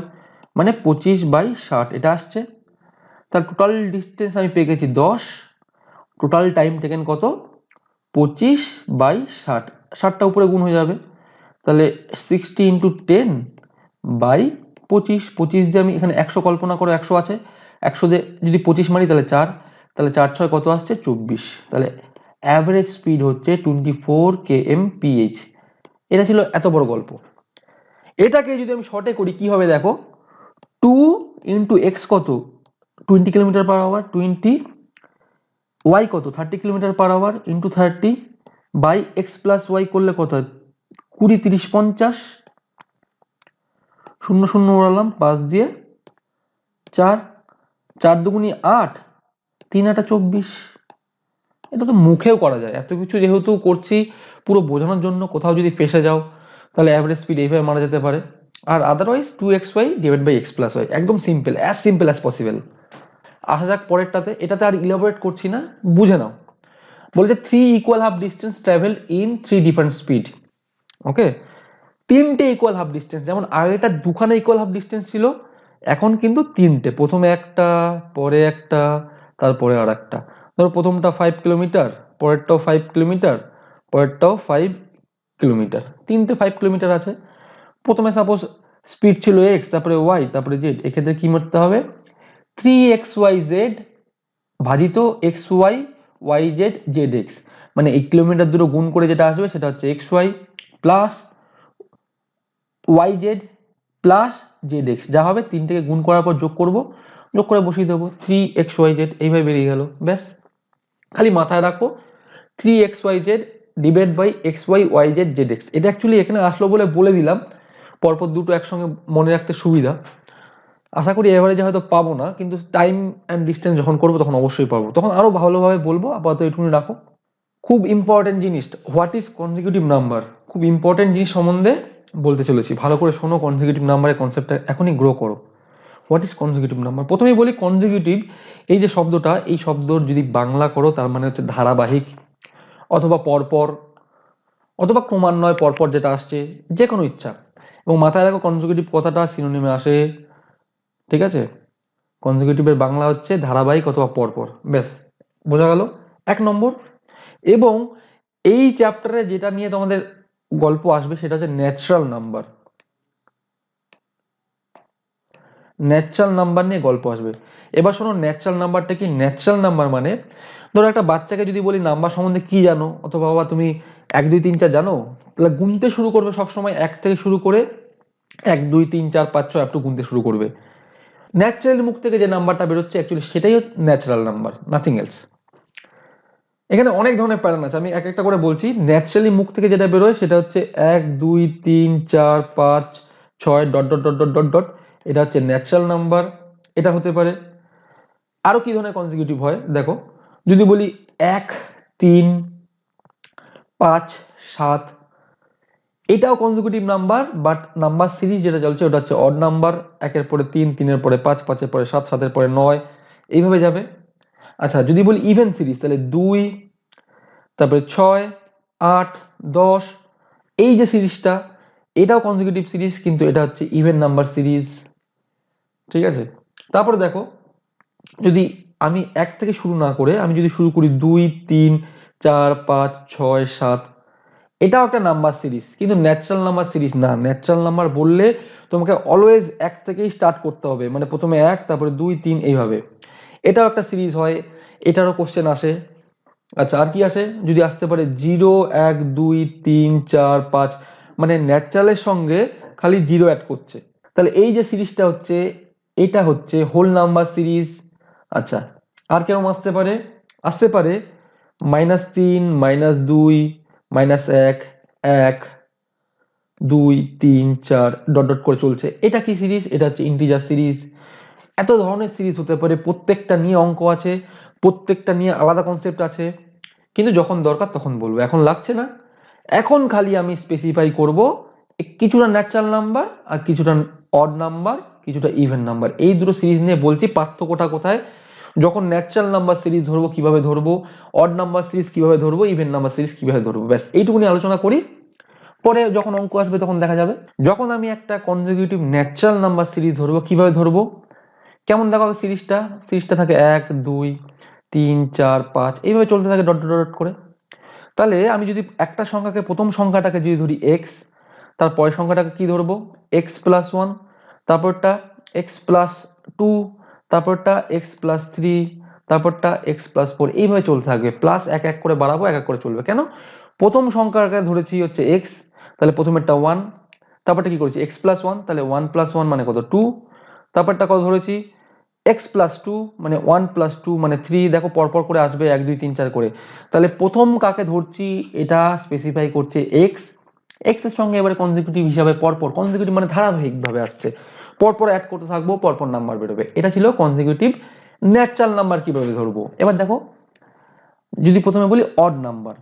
মানে 25/60 এটা আসছে। তার টোটাল ডিস্টেন্স আমি পেয়ে গেছি 10, টোটাল টাইম টেকেন কত, 25/60, 60টা উপরে গুণ হয়ে যাবে, তাহলে 60 × 10/25। 25 দিয়ে আমি এখানে 100 কল্পনা করো, 100 আছে, 100 দিয়ে যদি 25 মারি তাহলে 4, তাহলে 4 6 কত আসছে 24। তাহলে অ্যাভারেজ স্পিড হচ্ছে 24 kmph। এটা ছিল এত বড় গল্প। এটাকে যদি আমি শর্টে করি কি হবে দেখো, 2 × x কত 20 কিলোমিটার পার আওয়ার, 20 y কত 30 kilometre per hour into 30 by x plus Y করলে কত হয় 20 30 50, 0 0 ওড়ালাম, 5 দিয়ে 4, 4 দুগুনি 8, 3 8 24। এটা তো মুখেও করা যায়, এত কিছু যেহেতু করছি পুরো বোঝানোর জন্য, কোথাও যদি ফেসে যাও তাহলে অ্যাভারেজ স্পিড এইভাবে মারা যেতে পারে। আর otherwise 2xy divide by x plus y, একদম সিম্পল অ্যাজ পসিবল। আসা যাক পরেরটাতে, এটাতে আর ইলাবোরেট করছি না, বুঝে নাও। বলছে 3 equal half distance travel in 3 different speed. Okay, তিনটে ইকুয়াল হাফ ডিস্টেন্স, যেমন আগেটা দুখানা ইকুয়াল হাফ ডিস্টেন্স ছিল, এখন কিন্তু তিনটে, প্রথমে একটা, পরে একটা, তারপরে আর একটা। ধরো প্রথমটা 5 কিলোমিটার, পরেরটাও 5 কিলোমিটার, পরেরটাও 5 কিলোমিটার, তিনটে 5 কিলোমিটার আছে। প্রথমে সাপোজ স্পিড ছিল এক্স, তারপরে ওয়াই, তারপরে জেড। এক্ষেত্রে কি করতে হবে, 3xyz ভাজিত xy yz zx, মানে এই কিলোমিটার দুটো গুণ করে যেটা আসবে সেটা হচ্ছে xy plus yz plus zx, যা হবে তিনটেকে গুণ করার পর যোগ করব, যোগ করে বসিয়ে দেবো 3xyz, এইভাবে বেরিয়ে গেল। ব্যাস, খালি মাথায় রাখো 3xyz divide by xy yz zx। এটা অ্যাকচুয়ালি এখানে আসলো বলে বলে দিলাম, পরপর দুটো একসঙ্গে মনে রাখতে সুবিধা। আশা করি এভারেজে হয়তো পাবো না, কিন্তু টাইম অ্যান্ড ডিস্টেন্স যখন করবো তখন অবশ্যই পাবো, তখন আরো ভালোভাবে বলবো। আপাতত এটুকুনি রাখো। খুব ইম্পর্টেন্ট জিনিস, হোয়াট ইজ কনজিকিউটিভ নাম্বার, খুব ইম্পর্টেন্ট জিনিস সম্বন্ধে বলতে চলেছি, ভালো করে শোনো, কনজিকিউটিভ নাম্বারের কনসেপ্টটা এখনই গ্রো করো। What is consecutive number? প্রথমেই বলি কনজিকিউটিভ এই যে শব্দটা, এই শব্দর যদি বাংলা করো তার মানে হচ্ছে ধারাবাহিক অথবা পরপর অথবা ক্রমান্বয়ে পরপর যেটা আসছে, যে কোনো ইচ্ছা। এবং মাথায় রাখো কনজিকিউটিভ কথাটা সিনোনিমে আসে, ঠিক আছে? কনজিকিউটিভের বাংলা হচ্ছে ধারাবাহিক অথবা পরপর, ব্যাস বোঝা গেল 1 নম্বর। এবং এই চ্যাপ্টারে যেটা নিয়ে তোমাদের গল্প আসবে সেটা হচ্ছে ন্যাচারাল নাম্বার। ন্যাচারাল নাম্বার নিয়ে গল্প আসবে। এবার শোনো, ন্যাচারাল নাম্বারটা কি? ন্যাচারাল নাম্বার মানে ধরো একটা বাচ্চাকে যদি বলি নাম্বার সম্বন্ধে কি জানো, অথবা বাবা তুমি 1 2 3 4 জানো, তাহলে গুনতে শুরু করবে সবসময় 1 থেকে শুরু করে 1 2 3 4 5 6 একটু গুনতে শুরু করবে। ন্যাচারালি মুখ থেকে যে নাম্বারটা বেরোচ্ছে অ্যাকচুয়ালি সেটাই হচ্ছে ন্যাচারাল নাম্বার, নাথিং এলস। এখানে অনেক ধরনের প্যাটার্ন আছে, আমি এক একটা করে বলছি। ন্যাচারালি মুখ থেকে যেটা বেরোয় সেটা হচ্ছে 1 2 3 4 5 6 dot dot dot dot dot dot, এটা হচ্ছে ন্যাচারাল নাম্বার। এটা হতে পারে। আরো কি ধরনের কনজিকিউটিভ হয় দেখো, যদি বলি 1 3 5 7, এটাও consecutive number, but number series যেটা চলছে ওটা হচ্ছে অড নাম্বার। 1 এর পরে 3, 3 এর পরে 5, 5 এর পরে 7, 7 এর পরে 9, এইভাবে যাবে। আচ্ছা, যদি বলি ইভেন সিরিজ তাহলে 2, তারপরে 6 8 10, এই যে সিরিজটা এটাও কনজিকিউটিভ সিরিজ, কিন্তু এটা হচ্ছে ইভেন নাম্বার সিরিজ, ঠিক আছে? তারপরে দেখো, যদি আমি 1 থেকে শুরু না করে আমি যদি শুরু করি 2 3 4 5 6 7, এটাও একটা নাম্বার সিরিজ, কিন্তু ন্যাচারাল নাম্বার সিরিজ না। ন্যাচারাল নাম্বার বললে তোমাকে অলওয়েজ 1 থেকেই স্টার্ট করতে হবে, মানে প্রথমে 1 তারপরে 2 3 এইভাবে। এটাও একটা সিরিজ হয়, এটারও কোশ্চেন আসে। আচ্ছা, আর কি আসে? যদি আসতে পারে 0 1 2 3 4 5, মানে ন্যাচারালের সঙ্গে খালি 0 অ্যাড করছে, তাহলে এই যে সিরিজটা হচ্ছে এটা হচ্ছে হোল নাম্বার সিরিজ। আচ্ছা, আর কেরম আসতে পারে? আসতে পারে -3 -2 -1 1 2 3 4 ডট ডট করে চলছে, এটা কি সিরিজ? এটা হচ্ছে ইন্টিজার সিরিজ। এত ধরনের সিরিজ হতে পারে, প্রত্যেকটা নিয়ে অঙ্ক আছে, প্রত্যেকটা নিয়ে আলাদা কনসেপ্ট আছে, কিন্তু যখন দরকার তখন বলবো, এখন লাগছে না। এখন খালি আমি স্পেসিফাই করব কিছুটা ন্যাচারাল নাম্বার আর কিছুটা অড নাম্বার, কিছুটা ইভেন নাম্বার, এই দুটো সিরিজ নিয়ে বলছি পার্থক্যটা কোথায়। যখন ন্যাচারাল নাম্বার সিরিজ ধরবো কিভাবে ধরবো, অড নাম্বার সিরিজ কিভাবে ধরবো, ইভেন নাম্বার সিরিজ কিভাবে ধরবো, ব্যাস এইটুকুনি আলোচনা করি। পরে যখন অঙ্ক আসবে তখন দেখা যাবে। যখন আমি একটা কনজিকিউটিভ ন্যাচারাল নাম্বার সিরিজ ধরবো, কিভাবে ধরবো? কেমন দেখো সিরিজটা, সিরিজটা থাকে 1 2 3 4 5, এইভাবে চলতে থাকে ডট ডট ডট করে। তাহলে আমি যদি একটা সংখ্যাকে, প্রথম সংখ্যাটাকে যদি ধরি x, তার পরের সংখ্যাটাকে কি ধরবো? x প্লাস 1, তারপরটা x প্লাস 2, তারপরটা x প্লাস 3, তারপরটা x প্লাস 4, এইভাবে চলতে থাকবে। প্লাস এক এক করে বাড়াবো, এক এক করে চলবে। কেন? প্রথম সংখ্যাটাকে ধরেছি হচ্ছে x, তাহলে প্রথমেরটা 1, তারপরটা কি করেছি x প্লাস 1, তাহলে 1 প্লাস 1 মানে কত 2, তারপরটা কত ধরেছি x প্লাস 2 মানে 1 প্লাস 2 মানে 3, দেখো পরপর করে আসবে 1 2 3 4 করে। তাহলে প্রথম কাকে ধরছি এটা স্পেসিফাই করছে x, x এর সঙ্গে এবারে কনজিকিউটিভ হিসাবে পরপর, কনজিকিউটিভ মানে ধারাবাহিক ভাবে আসছে, পরপর অ্যাড করতে থাকবো, পরপর নাম্বার বেরোবে। এটা ছিল কনজিকিউটিভ ন্যাচারাল নাম্বার কিভাবে ধরবো। এবার দেখো, যদি প্রথমে বলি অড নাম্বার,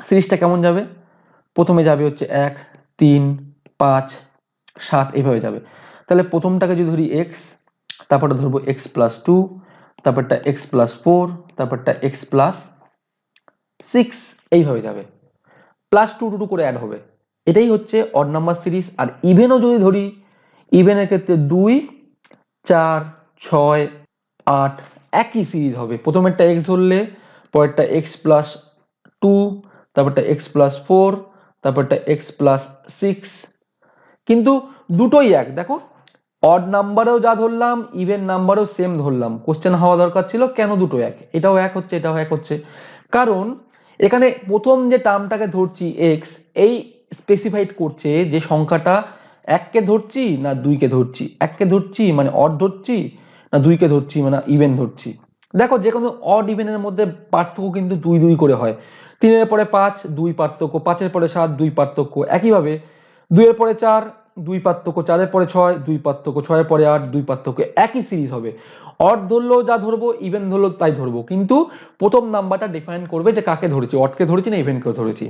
সিরিজটা কেমন যাবে? প্রথমে যাবে হচ্ছে 1 3 5 7, এইভাবে যাবে। তাহলে প্রথমটাকে যদি ধরি x, তারপরটা ধরবো x প্লাস 2, তারপরটা x প্লাস 4, তারপরটা x প্লাস 6, এইভাবে যাবে। প্লাস 2 2 করে অ্যাড হবে। এটাই হচ্ছে অড নাম্বার সিরিজ। আর ইভেনও যদি ধরি, ইভেনের ক্ষেত্রে 2 4 6 8, একই সিরিজ হবে। প্রথমেরটা x ধরলে পরেরটা x প্লাস 2, তারপরটা x প্লাস 4, তারপরটা x প্লাস 6, কিন্তু দুটোই এক। দেখো, অড নাম্বারেও যা ধরলাম, ইভেন নাম্বারেও সেম ধরলাম। কোশ্চেন হওয়া দরকার ছিল কেন দুটো এক, এটাও এক হচ্ছে, এটাও এক হচ্ছে, কারণ এখানে প্রথম যে টার্মটাকে ধরছি x, এই স্পেসিফাইড করছে যে সংখ্যাটা 1 কে ধরছি না 2 কে ধরছি, 1 কে ধরছি মানে অড ধরছি, না 2 কে ধরছি মানে ইভেন ধরছি। দেখো, যে কোনো অড ইভেনের মধ্যে পার্থক্য কিন্তু 2 2 করে হয়। 3 এর পরে 5 2 পার্থক্য, 5 এর পরে 7 2 পার্থক্য, একইভাবে 2 এর পরে 4 2 পার্থক্য, 4 এর পরে 6 2 পার্থক্য, 6 এর পরে 8 2 পার্থক্য, একই সিরিজ হবে। অড ধরলেও যা ধরবো, ইভেন ধরলেও তাই ধরবো, কিন্তু প্রথম নাম্বারটা ডিফাইন করবে যে কাকে ধরেছি, অডকে ধরেছি না ইভেনকে ধরেছি।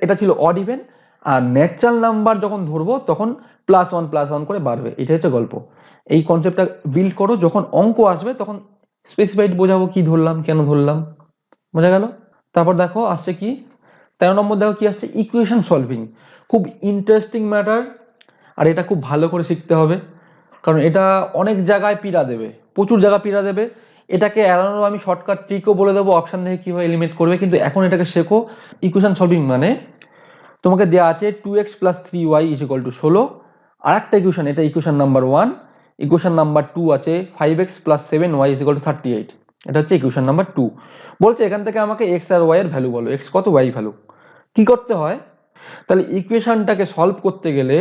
এটা ছিল অড ইভেন। আর ন্যাচারাল নাম্বার যখন ধরবো তখন +1 করে বাড়বে। এটা হচ্ছে গল্প। এই কনসেপ্টটা বিল্ড করো, যখন অঙ্ক আসবে তখন স্পেসিফাইড বোঝাবো কি ধরলাম, কেন ধরলাম। বোঝা গেল? তারপর দেখো আসছে কি 13 নম্বর, দেখো কি আসছে, ইকুয়েশন সলভিং। খুব ইন্টারেস্টিং ম্যাটার, আর এটা খুব ভালো করে শিখতে হবে, কারণ এটা অনেক জায়গায় পীড়া দেবে, প্রচুর জায়গা পীড়া দেবে। এটাকে এড়ানোর আমি শর্টকাট ট্রিকও বলে দেবো, অপশন দেখে কিভাবে এলিমিনেট করবে, কিন্তু এখন এটাকে শেখো। ইকুয়েশন সলভিং মানে তোমাকে দেওয়া আছে 2x + 3y = 16, আর একটা ইকুয়েশন, এটা ইকুয়েশন নাম্বার 1। ইকুয়েশন নাম্বার 2 আছে 5x + 7y = 38, এটা হচ্ছে ইকুয়েশন নাম্বার 2। বলছে এখান থেকে আমাকে x আর y এর ভ্যালু বলো, x কত, y ভ্যালু। কি করতে হয়, তাহলে ইকুয়েশনটাকে সলভ করতে গেলে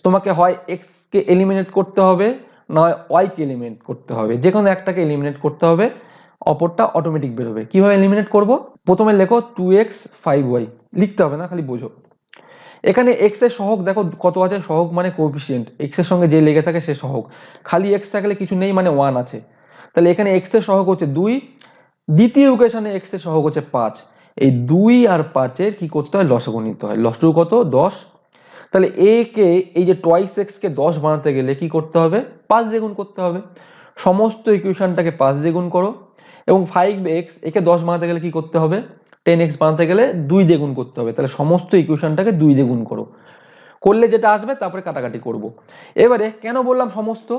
তোমাকে হয় x কে এলিমিনেট করতে হবে, নয় y কে এলিমিনেট করতে হবে, যে কোনো একটাকে এলিমিনেট করতে হবে, অপরটা অটোমেটিক বেরোবে। কিভাবে এলিমিনেট করব, প্রথমে লেখো 2x 5y, লিখতে হবে না, খালি বোঝো। এখানে x এর সহগ দেখো কত আছে, সহগ মানে কোএফিসিয়েন্ট, x এর সঙ্গে যে লেগে থাকে সে সহগ, খালি x থাকলে কিছু নেই মানে 1 আছে, তাহলে এখানে x এর সহগ হচ্ছে 2, দ্বিতীয় ইকুয়েশনে x এর সহগ হচ্ছে 5। এই 2 আর 5 এর কি করতে হয়, লসাগু নিতে হয়। লসাগু কত, 10। তাহলে a কে, এই যে টুয়াইস x কে 10 বানাতে গেলে কি করতে হবে, 5 দিয়ে গুণ করতে হবে। সমস্ত ইকুয়েশনটাকে 5 দিয়ে গুণ করো, এবং 5x একে 10 বানাতে গেলে কি করতে হবে, 10x বানাতে গেলে 2 দিয়ে গুণ করতে হবে। তাহলে সমস্ত ইকুয়েশনটাকে 2 দিয়ে গুণ করো, করলে যেটা আসবে তারপরে কাটাকাটি করব। এবারে কেন বললাম সমস্ত,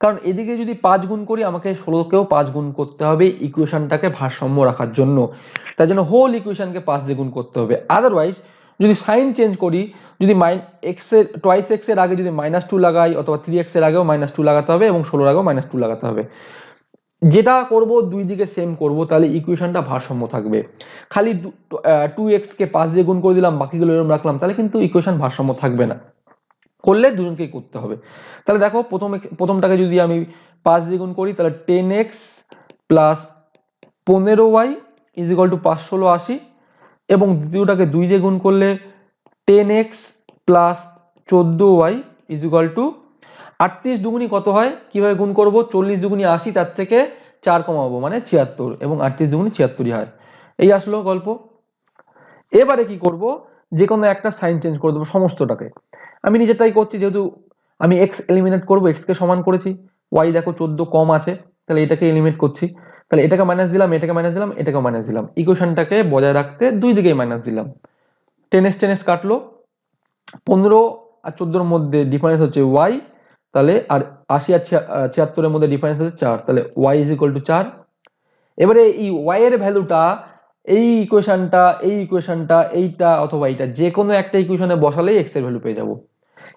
কারণ এদিকে যদি 5 গুণ করি আমাকে 16কেও 5 গুণ করতে হবে ইকুয়েশনটাকে ভারসাম্য রাখার জন্য, তার জন্য হোল ইকুয়েশনকে 5 দিয়ে গুণ করতে হবে। আদারওয়াইজ যদি সাইন চেঞ্জ করি, যদি টুয়াইস x এর আগে যদি -2 লাগাই, অথবা 3x এর আগেও -2 লাগাতে হবে, এবং 16 এর আগেও -2 লাগাতে হবে। যেটা করব দুই দিকে সেম করব, তাহলে ইকুয়েশনটা ভারসাম্য থাকবে। খালি 2x কে 5 দিয়ে গুণ করে দিলাম, বাকিগুলো এরকম রাখলাম, তাহলে কিন্তু ইকুয়েশন ভারসাম্য থাকবে না। করলে দুজনকেই করতে হবে। তাহলে দেখো প্রথমটাকে যদি আমি 5 দিয়ে গুণ করি, তাহলে 10x + 15y = 5 16 80, এবং দ্বিতীয়টাকে 2 দিয়ে গুণ করলে 10x + 14y = 38 দুগুণি কত হয়, কিভাবে গুণ করব, 40 দুগুণি 80, তার থেকে 4 কমাবো মানে 76, এবং 38 দুগুণি 76ই হয়। এই আসলো গল্প। এবারে কি করব, যে কোনো একটা সাইন চেঞ্জ করে দেবো সমস্তটাকে। আমি নিজেরটাই করছি, যেহেতু আমি x এলিমিনেট করব, x কে সমান করেছি, y দেখো 14 কম আছে, তাহলে এটাকে এলিমিনেট করছি। তাহলে এটাকে মাইনাস দিলাম, এটাকে মাইনাস দিলাম, এটাকে মাইনাস দিলাম, ইকুয়েশনটাকে বজায় রাখতে দুই দিকেই মাইনাস দিলাম। 10s কাটলো, 15 আর 14 এর মধ্যে ডিফারেন্স হচ্ছে y, তাহলে আর 80 আর 76 এর মধ্যে ডিফারেন্স হচ্ছে 4, তাহলে y = 4। এবারে এই y এর ভ্যালুটা এই ইকুয়েশনটা এইটা অথবা এইটা, যে কোনো একটা ইকুয়েশনে বসালেই x এর ভ্যালু পেয়ে যাবো।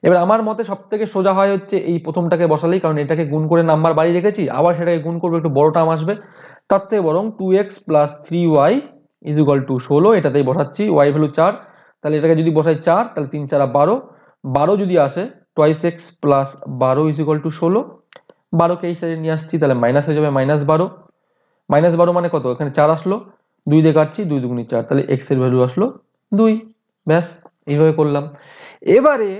এবার আমার মতে সব থেকে সোজা হয় হচ্ছে এই প্রথমটাকে বসালেই, কারণ এটাকে গুণ করে নাম্বার বাড়িয়ে রেখেছি, আবার সেটাকে গুণ করবো, একটু বড় টার্ম আসবে, তার থেকে বরং 2x + 3y = 16, এটাতেই বসাচ্ছি, y ভ্যালু 4। তাহলে এটাকে যদি বসাই 4, তাহলে 3 4 12, 12 যদি আসে, টুয়াইস x + 12 = 16, 12কে এই সাইডে নিয়ে আসছি, তাহলে মাইনাস হয়ে যাবে -12। -12 মানে কত, এখানে 4 আসলো, 2 দিয়ে কাটছি, 2 দুগুণি 4, তাহলে x এর ভ্যালু আসলো 2। ব্যাস, এইভাবে করলাম। এবারে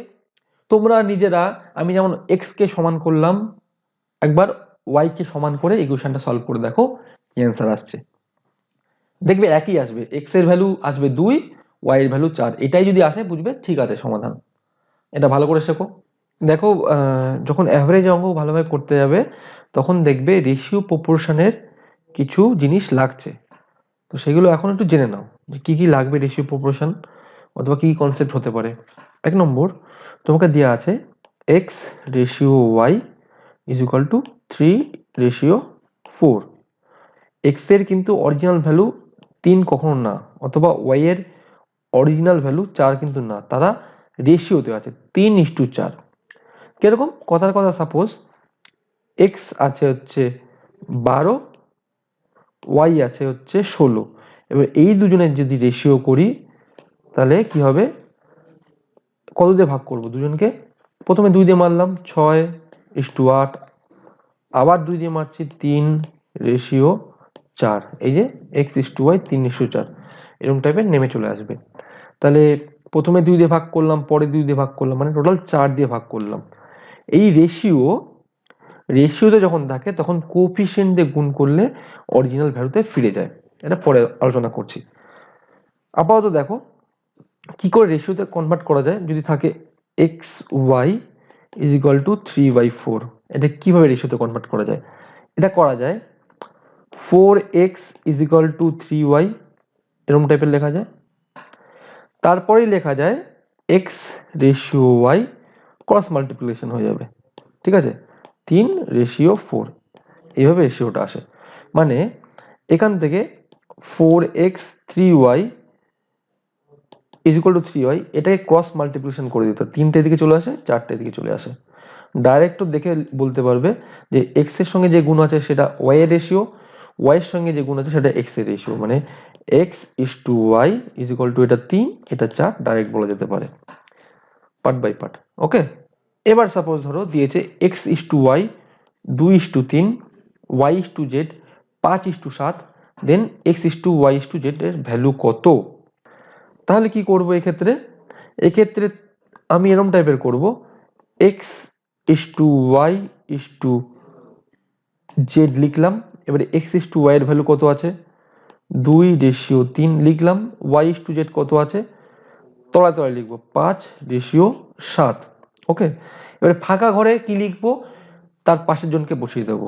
তোমরা নিজেরা, আমি যেমন x কে সমান করলাম, একবার y কে সমান করে ইকুয়েশনটা সলভ করে দেখো কি অ্যান্সার আসছে। দেখবে একই আসবে, x এর ভ্যালু আসবে 2, y এর ভ্যালু 4, এটাই যদি আসে বুঝবে ঠিক আছে সমাধান। এটা ভালো করে শেখো। দেখো যখন অ্যাভারেজ অঙ্ক ভালোভাবে করতে যাবে, তখন দেখবে রেশিও প্রপোর্শনের কিছু জিনিস লাগছে, তো সেগুলো এখন একটু জেনে নাও যে কি কি লাগবে রেশিও প্রপোর্শন, অথবা কি কনসেপ্ট হতে পারে। 1 নম্বর, তোমাকে দেওয়া আছে x রেশিও y = 3:4। x এর কিন্তু অরিজিনাল ভ্যালু 3 কখনো না, অথবা y এর অরিজিনাল ভ্যালু 4 কিন্তু না, তারা রেশিওতে আছে 3:4। কিরকম, কথার কথা, সাপোজ x আছে হচ্ছে 12, y আছে হচ্ছে 16, এবার এই দুজনের যদি রেশিও করি, তাহলে কি হবে, কত দিয়ে ভাগ করব দুজনকে, প্রথমে 2 দিয়ে মারলাম 6:8, আবার 2 দিয়ে মারছি 3:4, এই যে x/y 3:4, এরকম টাইপের নেমে চলে আসবে। তাহলে প্রথমে 2 দিয়ে ভাগ করলাম, পরে 2 দিয়ে ভাগ করলাম, মানে টোটাল 4 দিয়ে ভাগ করলাম। এই রেশিওতে যখন থাকে তখন কোএফিসিয়েন্ট দিয়ে গুণ করলে অরিজিনাল ভ্যালুতে ফিরে যায়, এটা পরে আলোচনা করছি। আপাতত দেখো কি করে রেশিওতে কনভার্ট করা যায় যদি থাকে X Y is equal to 3/4, এটা কিভাবে রেশিওতে কনভার্ট করা যায়? এটা করা যায় 4x is equal two 3y, এরকম টাইপের লেখা যায়। তারপরেই লেখা যায় x ratio y, cross multiplication হয়ে যাবে, ঠিক আছে, 3/4, এইভাবে রেশিওটা আসে। মানে এখান থেকে 4x 3y is equal two 3y, এটাকে ক্রস মাল্টিপ্লিকেশন করে দিতে, 3টে এদিকে চলে আসে, 4টে এদিকে চলে আসে। ডাইরেক্ট দেখে বলতে পারবে যে x এর সঙ্গে যে গুণ আছে সেটা y এর রেশিও, y এর সঙ্গে যে গুণ আছে সেটা x এর রেশিও, মানে x is to y is equal to এটা 3 এটা 4, ডাইরেক্ট বলা যেতে পারে পার্ট বাই পার্ট। ওকে, এবার সাপোজ ধরো দিয়েছে x is to y 2:3, y is to z 5:7, then x is to y is to z এর ভ্যালু কত? তাহলে কি করব এক্ষেত্রে? এক্ষেত্রে আমি এরকম টাইপের করব, x is to y is to z লিখলাম, এবারে x ইজ টু y এর ভ্যালু কত আছে 2/3 লিখলাম, y ইজ টু z কত আছে তলায় তলায় লিখবো 5/7। ওকে, এবারে ফাঁকা ঘরে কি লিখবো, তার পাশের জনকে বসিয়ে দেবো,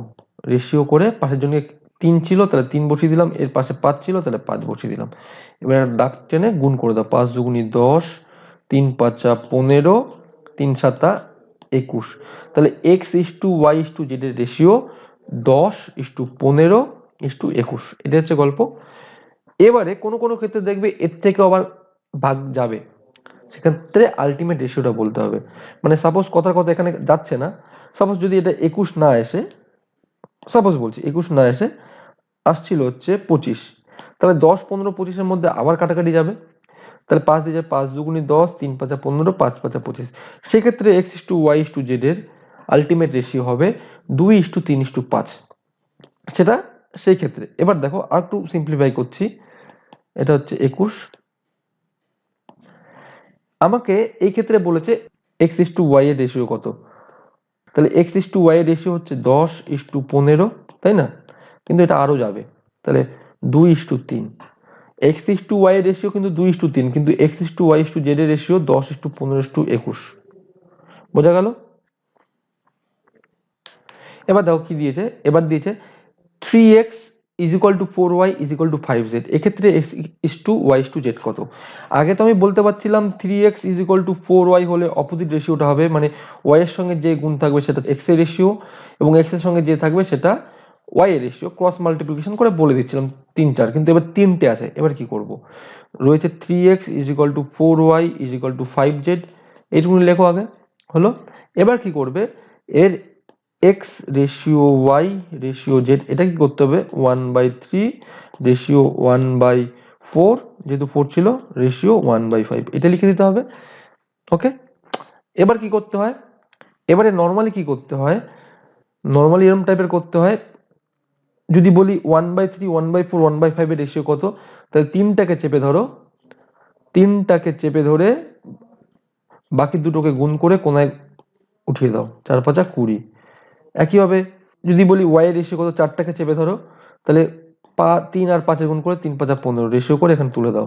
রেশিও করে পাশের জনকে 3 ছিল তাহলে 3 বসিয়ে দিলাম, এর পাশে 5 ছিল তাহলে 5 বসিয়ে দিলাম। এবার ডাক টেনে গুণ করে দাও, 5 দুগুণী 10, 3 5 15, 3 7 21, তাহলে x is to y is to z এর রেশিও 10:15:21, এটা হচ্ছে গল্প। এবারে কোনো কোনো ক্ষেত্রে দেখবে এর থেকে আবার ভাগ যাবে, সেক্ষেত্রে আলটিমেট রেশিওটা বলতে হবে। মানে সাপোজ কথার কথা এখানে যাচ্ছে না, সাপোজ যদি এটা 21 না এসে, সাপোজ বলছি 21 না এসে আসছিল হচ্ছে 25, তাহলে 10 15 25-এর মধ্যে আবার কাটাকাটি যাবে, তাহলে 5 দিয়ে যায় 5 দুগুণী 10, 3 5 15, 5 5 25, সেক্ষেত্রে x is to y is to z এর আলটিমেট রেশিও হবে 2:3:5, সেটা সেই ক্ষেত্রে। এবার দেখো আর একটু সিম্পলিফাই করছি, এটা হচ্ছে 21, আমাকে এই ক্ষেত্রে বলেছে x ইজ টু y এর রেশিও কত, তাহলে x ইজ টু y এর রেশিও হচ্ছে 10:15, তাই না, কিন্তু এটা আরো যাবে, তাহলে 2:3, x ইজ টু y এর রেশিও কিন্তু 2:3, কিন্তু x is to y is to z এর রেশিও 10:15:21, বোঝা গেল? এবার দেখো কি দিয়েছে, এবার দিয়েছে 3x is equal to 4y is equal to 5z, এক্ষেত্রে x is to y is to z কত? আগে তো আমি বলতে পারছিলাম 3x is equal to 4y হলে অপোজিট রেশিওটা হবে, মানে y এর সঙ্গে যে গুণ থাকবে সেটা x এর রেশিও, এবং x এর সঙ্গে যে থাকবে সেটা y এর রেশিও, ক্রস মাল্টিপ্লিকেশন করে বলে দিচ্ছিলাম 3 4, কিন্তু এবার 3টে আছে, এবার কি করব? রয়েছে 3x is equal to 4y is equal to 5z, এইটুকু লেখো আগে, হলো। এবার কি করবে, এর x ratio y ratio z, এটা কি করতে হবে 1/3 রেশিও 1/4, যেহেতু 4 ছিল রেশিও 1/5, এটা লিখে দিতে হবে। ওকে, এবার কি করতে হয়, এবারে নর্মালি কি করতে হয়, নর্মালি এরকম টাইপের করতে হয়, যদি বলি 1/3 1/4 1/5 এর রেশিও কত, তাহলে 3টাকে চেপে ধরো, 3টাকে চেপে ধরে বাকি দুটোকে গুণ করে কোনায় উঠিয়ে দাও, 4 5 20। একইভাবে যদি বলি y এর রেশিও কত, 4টাকে চেপে ধরো, তাহলে 3 আর 5 এর গুণ করে 3 5 15 রেশিও করে এখানে তুলে দাও।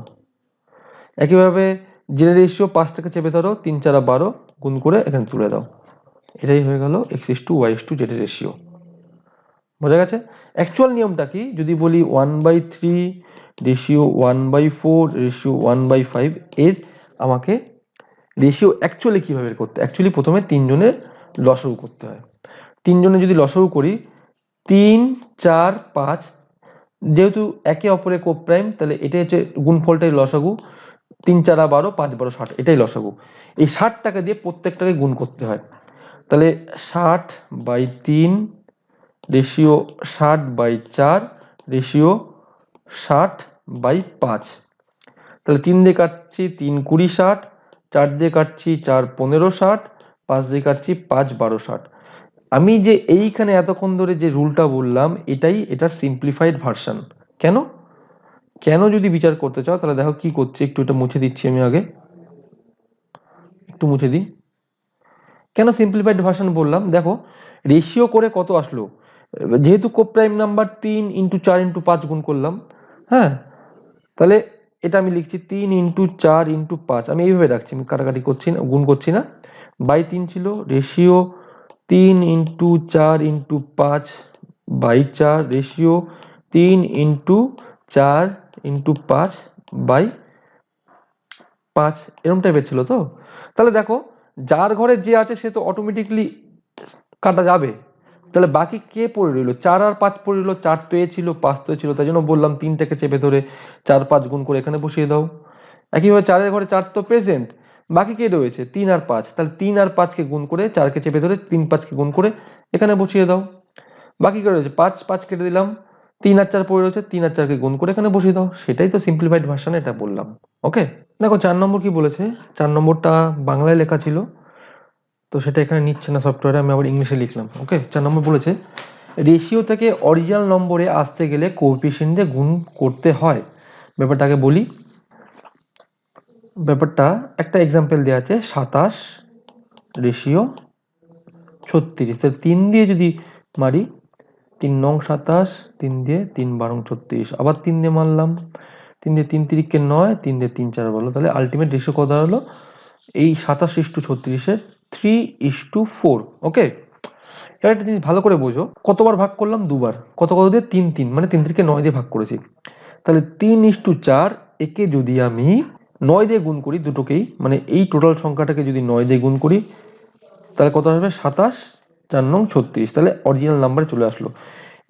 একইভাবে z এর রেশিও 5টাকে চেপে ধরো, 3 4 12 গুণ করে এখানে তুলে দাও, এটাই হয়ে গেল x is to y is to z এর রেশিও। বোঝা গেছে? অ্যাকচুয়াল নিয়মটা কি, যদি বলি 1/3 রেশিও 1/4 রেশিও 1/5, এর আমাকে রেশিও অ্যাকচুয়ালি কিভাবে বের করতে, অ্যাকচুয়ালি প্রথমে 3 জনের লসাগু করতে হয়। 3 জনের যদি লসাগু করি 3 4 5, যেহেতু একে অপরের কোপ্রাইম, তাহলে এটাই হচ্ছে গুণফলটাই লসাগু, 3 4 12 5 12 60, এটাই লসাগু। এই 60টাকে দিয়ে প্রত্যেকটাকে গুণ করতে হয়, তাহলে 60/3 রেশিও 60/4 রেশিও 60/5, তাহলে 3 দিয়ে কাটছি 3 20 60, 4 দিয়ে কাটছি 4 15 60, 5 দিয়ে কাটছি 5 12 60। আমি যে এইখানে এতক্ষণ ধরে যে রুলটা বললাম এটাই এটার সিম্পলিফাইড ভার্সন। কেন কেন যদি বিচার করতে চাও তাহলে দেখো কি করছি, একটু এটা মুছে দিচ্ছি আমি আগে, একটু মুছে দিই। কেন সিম্পলিফাইড ভার্সন বললাম, দেখো রেশিও করে কত আসলো, যেহেতু কোপ্রাইম নাম্বার 3 × 4 × 5 গুণ করলাম, হ্যাঁ, তাহলে এটা আমি লিখছি 3 ইন্টু 4 ইন্টু 5, আমি এইভাবে রাখছি, আমি কাটাকাটি করছি না, গুণ করছি না। বাই 3 ছিল, ratio 3 into 4 into 5 by 4, ratio 3 into 4 into 5 by 5, এরকম টাইপের ছিল তো। তাহলে দেখো, যার ঘরে যে আছে সে তো অটোমেটিকলি কাটা যাবে, তাহলে বাকি কে পড়ে রইলো? 4 আর 5 পড়ে রইলো। 4 তো এ ছিল, 5 তো এ ছিল, তাই জন্য বললাম 3টাকে চেপে ধরে 4 5 গুণ করে এখানে বসিয়ে দাও। একইভাবে 4 এর ঘরে 4 তো প্রেজেন্ট, বাকি কে রয়েছে? 3 আর 5, তাহলে 3 আর 5 কে গুণ করে 4 কে চেপে ধরে 3 5 কে গুণ করে এখানে বসিয়ে দাও। বাকি কে রয়েছে? 5 5 কেটে দিলাম, 3 আর 4 পড়ে রয়েছে, 3 আর 4 কে গুণ করে এখানে বসিয়ে দাও। সেটাই তো সিম্পলিফাইড ভার্সন, এটা বললাম। ওকে, দেখো 4 নম্বর কি বলেছে। 4 নম্বরটা বাংলায় লেখা ছিল, তো সেটা এখানে নিচ্ছে না সফটওয়্যারে, আমি আবার ইংলিশে লিখলাম। ওকে, 4 নম্বর বলেছে রেশিও থেকে অরিজিনাল নম্বরে আসতে গেলে কোএফিসিয়েন্ট দিয়ে গুণ করতে হয়। ব্যাপারটাকে বলি, ব্যাপারটা একটা এক্সাম্পল দেওয়া আছে, 27 রেশিও 36, তাহলে 3 দিয়ে যদি মারি, 3 নং 27, 3 দিয়ে 3 12 36, আবার 3 দিয়ে মারলাম, 3 দিয়ে 3 তিরিকে 9, 3 দিয়ে 3 4 বলো, তাহলে আলটিমেট রেশিও কত হলো? এই 27:36 এর 3:4। ওকে, এবার একটা জিনিস ভালো করে বোঝো, কতবার ভাগ করলাম? দুবার। কত কত দিয়ে? 3 3, মানে 3 থেকে 9 দিয়ে ভাগ করেছি। তাহলে 3:4, একে যদি আমি 9 দিয়ে গুণ করি, দুটোকেই, মানে এই টোটাল সংখ্যাটাকে যদি 9 দিয়ে গুণ করি, তাহলে কত আসবে? 27 4 নং 36, তাহলে অরিজিনাল নাম্বারে চলে আসলো।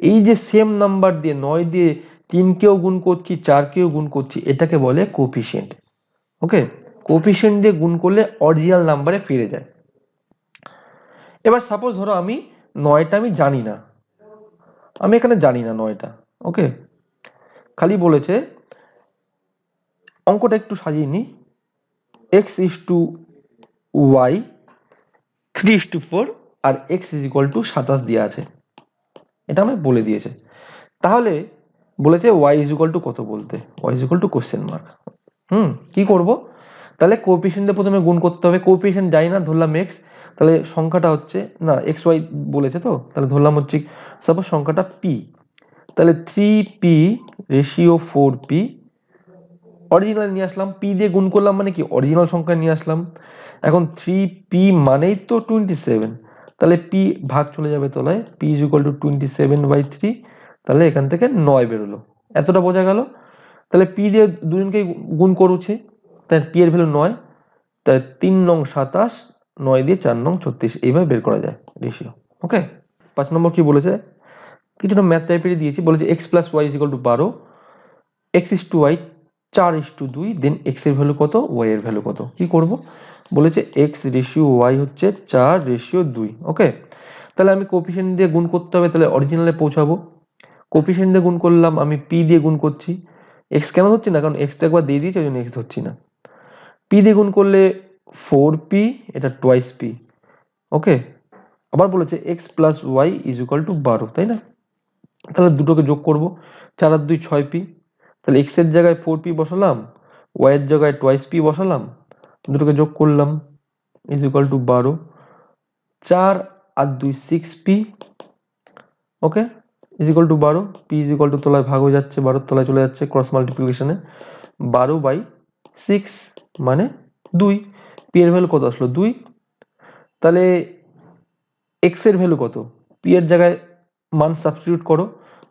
এই যে সেম নাম্বার দিয়ে 9 দিয়ে 3 কেও গুণ করছি, 4 কেও গুণ করছি, এটাকে বলে কোএফিসিয়েন্ট। ওকে, কোএফিসিয়েন্ট দিয়ে গুণ করলে অরিজিনাল নাম্বারে ফিরে যায়। এবার সাপোজ ধরো আমি 9টা আমি জানি না, আমি এখানে জানি না 9টা। ওকে, খালি বলেছে অঙ্কটা একটু সাজিয়ে নি, x is to y 3:4 R x is equal to 27 দেওয়া আছে, এটা আমায় বলে দিয়েছে। তাহলে বলেছে y is equal to কত বলতে, y is equal to question mark. কি করব? তাহলে কোএফিসিয়েন্ট দিয়ে প্রথমে গুণ করতে হবে। কোএফিসিয়েন্ট জানি না, ধরলাম x, তাহলে সংখ্যাটা হচ্ছে না x y বলেছে, তো তাহলে ধরলাম হচ্ছে সাপোজ সংখ্যাটা p, তাহলে 3p রেশিও 4p, অরিজিনাল নিয়ে আসলাম, p দিয়ে গুণ করলাম মানে কি অরিজিনাল সংখ্যা নিয়ে আসলাম। এখন 3p মানেই তো 27, তাহলে p ভাগ চলে যাবে তলায়, p is equal to 27/3, তাহলে এখান থেকে 9 বেরোলো। এতটা বোঝা গেল? তাহলে p দিয়ে দুজনকে গুণ করছে, তাহলে p এর ভ্যালু 9, তাহলে 3 নং 27, 9 দিয়ে 4 নং 36, এইভাবে বের করা যায় রেশিও। ওকে, 5 নম্বর কি বলেছে, কিছুটা ম্যাথ টাইপেরই দিয়েছি, বলেছে x plus y is equal to 12, x is to y 4:2, then x এর ভ্যালু কত, y এর ভ্যালু কত। কি করব? বলেছে x রেশিও y হচ্ছে 4:2। ওকে, তাহলে আমি কোএফিসিয়েন্ট দিয়ে গুণ করতে হবে, তাহলে অরিজিনালে পৌঁছাবো। কোএফিসিয়েন্ট দিয়ে গুণ করলাম, আমি p দিয়ে গুণ করছি। x কেন হচ্ছে না? কারণ x তো একবার দিয়ে দিয়েছে, ওই জন্য x ধরছি না। p দিয়ে গুণ করলে 4p, এটা টোয়াইস p। ওকে, আবার বলেছে x plus y is equal to 12, তাই না? তাহলে দুটোকে যোগ করব, 4 আর 2 6p, তাহলে x এর জায়গায় 4p বসালাম, y এর জায়গায় টোয়াইস p বসালাম, দুটোকে যোগ করলাম, is equal to 12, 4 R 2 6p। Okay, is equal to 12, p is equal to তলায় ভাগ হয়ে যাচ্ছে, 12 তলায় চলে যাচ্ছে ক্রস মাল্টিপ্লিকেশনে, 12/6 মানে 2। p এর ভ্যালু কত আসলো? 2। তাহলে x এর ভ্যালু কত? p এর জায়গায় মান সাবস্টিটিউট করো,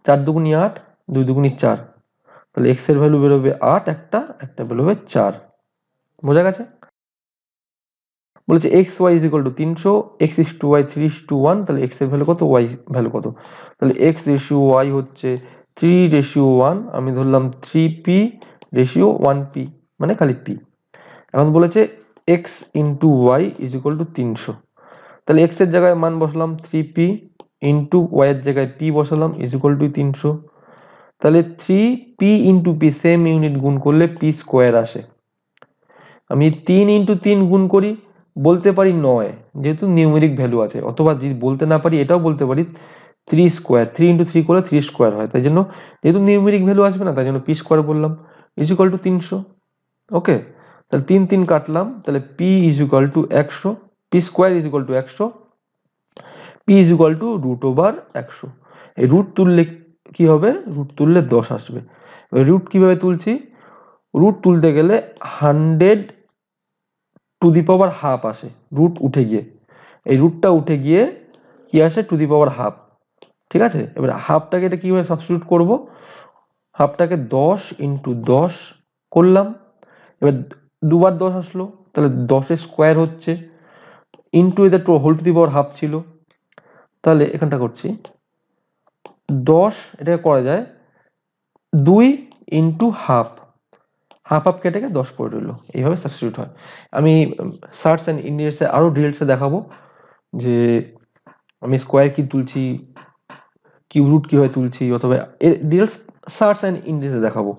4 দুগুনি 8, 2 দুগুনি 4, তাহলে x এর ভ্যালু বেরোবে 8 একটা বেরোবে 4। বোঝা গেছে? বলেছে x y is equal to 300, x is to y 3:1, তাহলে x এর ভ্যালু কত, y ভ্যালু কত? তাহলে x রেশিও y হচ্ছে 3:1, আমি ধরলাম 3p রেশিও 1p, মানে খালি p। এখন বলেছে x into y is equal to 300, তাহলে x এর জায়গায় মান বসালাম 3p, into y এর জায়গায় p বসালাম, is equal to 300, তাহলে 3p into p same unit গুণ করলে p স্কোয়ার আসে। আমি 3 into 3 গুণ করি, বলতে পারি 9, যেহেতু নিউমেরিক ভ্যালু আছে, অথবা যদি বলতে না পারি এটাও বলতে পারি 3 স্কোয়ার, 3 into 3 করলে 3 স্কোয়ার হয়, তাই জন্য যেহেতু নিউমেরিক ভ্যালু আসবে না, তাই জন্য p স্কোয়ার বললাম, is equal to 300। ওকে, তাহলে 3 3 কাটলাম, তাহলে p is equal to 100, p square is equal to 100, p is equal to √100। এই রুট তুললে কি হবে? রুট তুললে 10 আসবে। রুট কিভাবে তুলছি? রুট তুলতে গেলে 100 টু দি পাওয়ার হাফ আসে, রুট উঠে গিয়ে, এই রুটটা উঠে গিয়ে কি আসে, টু দি পাওয়ার হাফ। ঠিক আছে, এবার হাফটাকে এটা কিভাবে সাবস্টিটিউট করব, হাফটাকে 10 ইন্টু 10 করলাম, এবার দুবার 10 আসলো, তাহলে 10 স্কোয়ার হচ্ছে, ইন্টু এটা whole to the power half ছিল, তাহলে এখানটা করছি 10, এটাকে করা যায় 2 ইন্টু হাফ, হাফ হাফ কেটে গিয়ে 10 পড়ে রইলো, এইভাবে সাবস্টিটিউট হয়। আমি সার্চ অ্যান্ড ইন্ডিয়াসে আরো ডিটেলসে দেখাবো যে আমি স্কোয়ার কি তুলছি, কিউব রুট কিভাবে তুলছি, অথবা এর ডিটেলস সার্চ অ্যান্ড ইন্ডিয়াসে দেখাবো।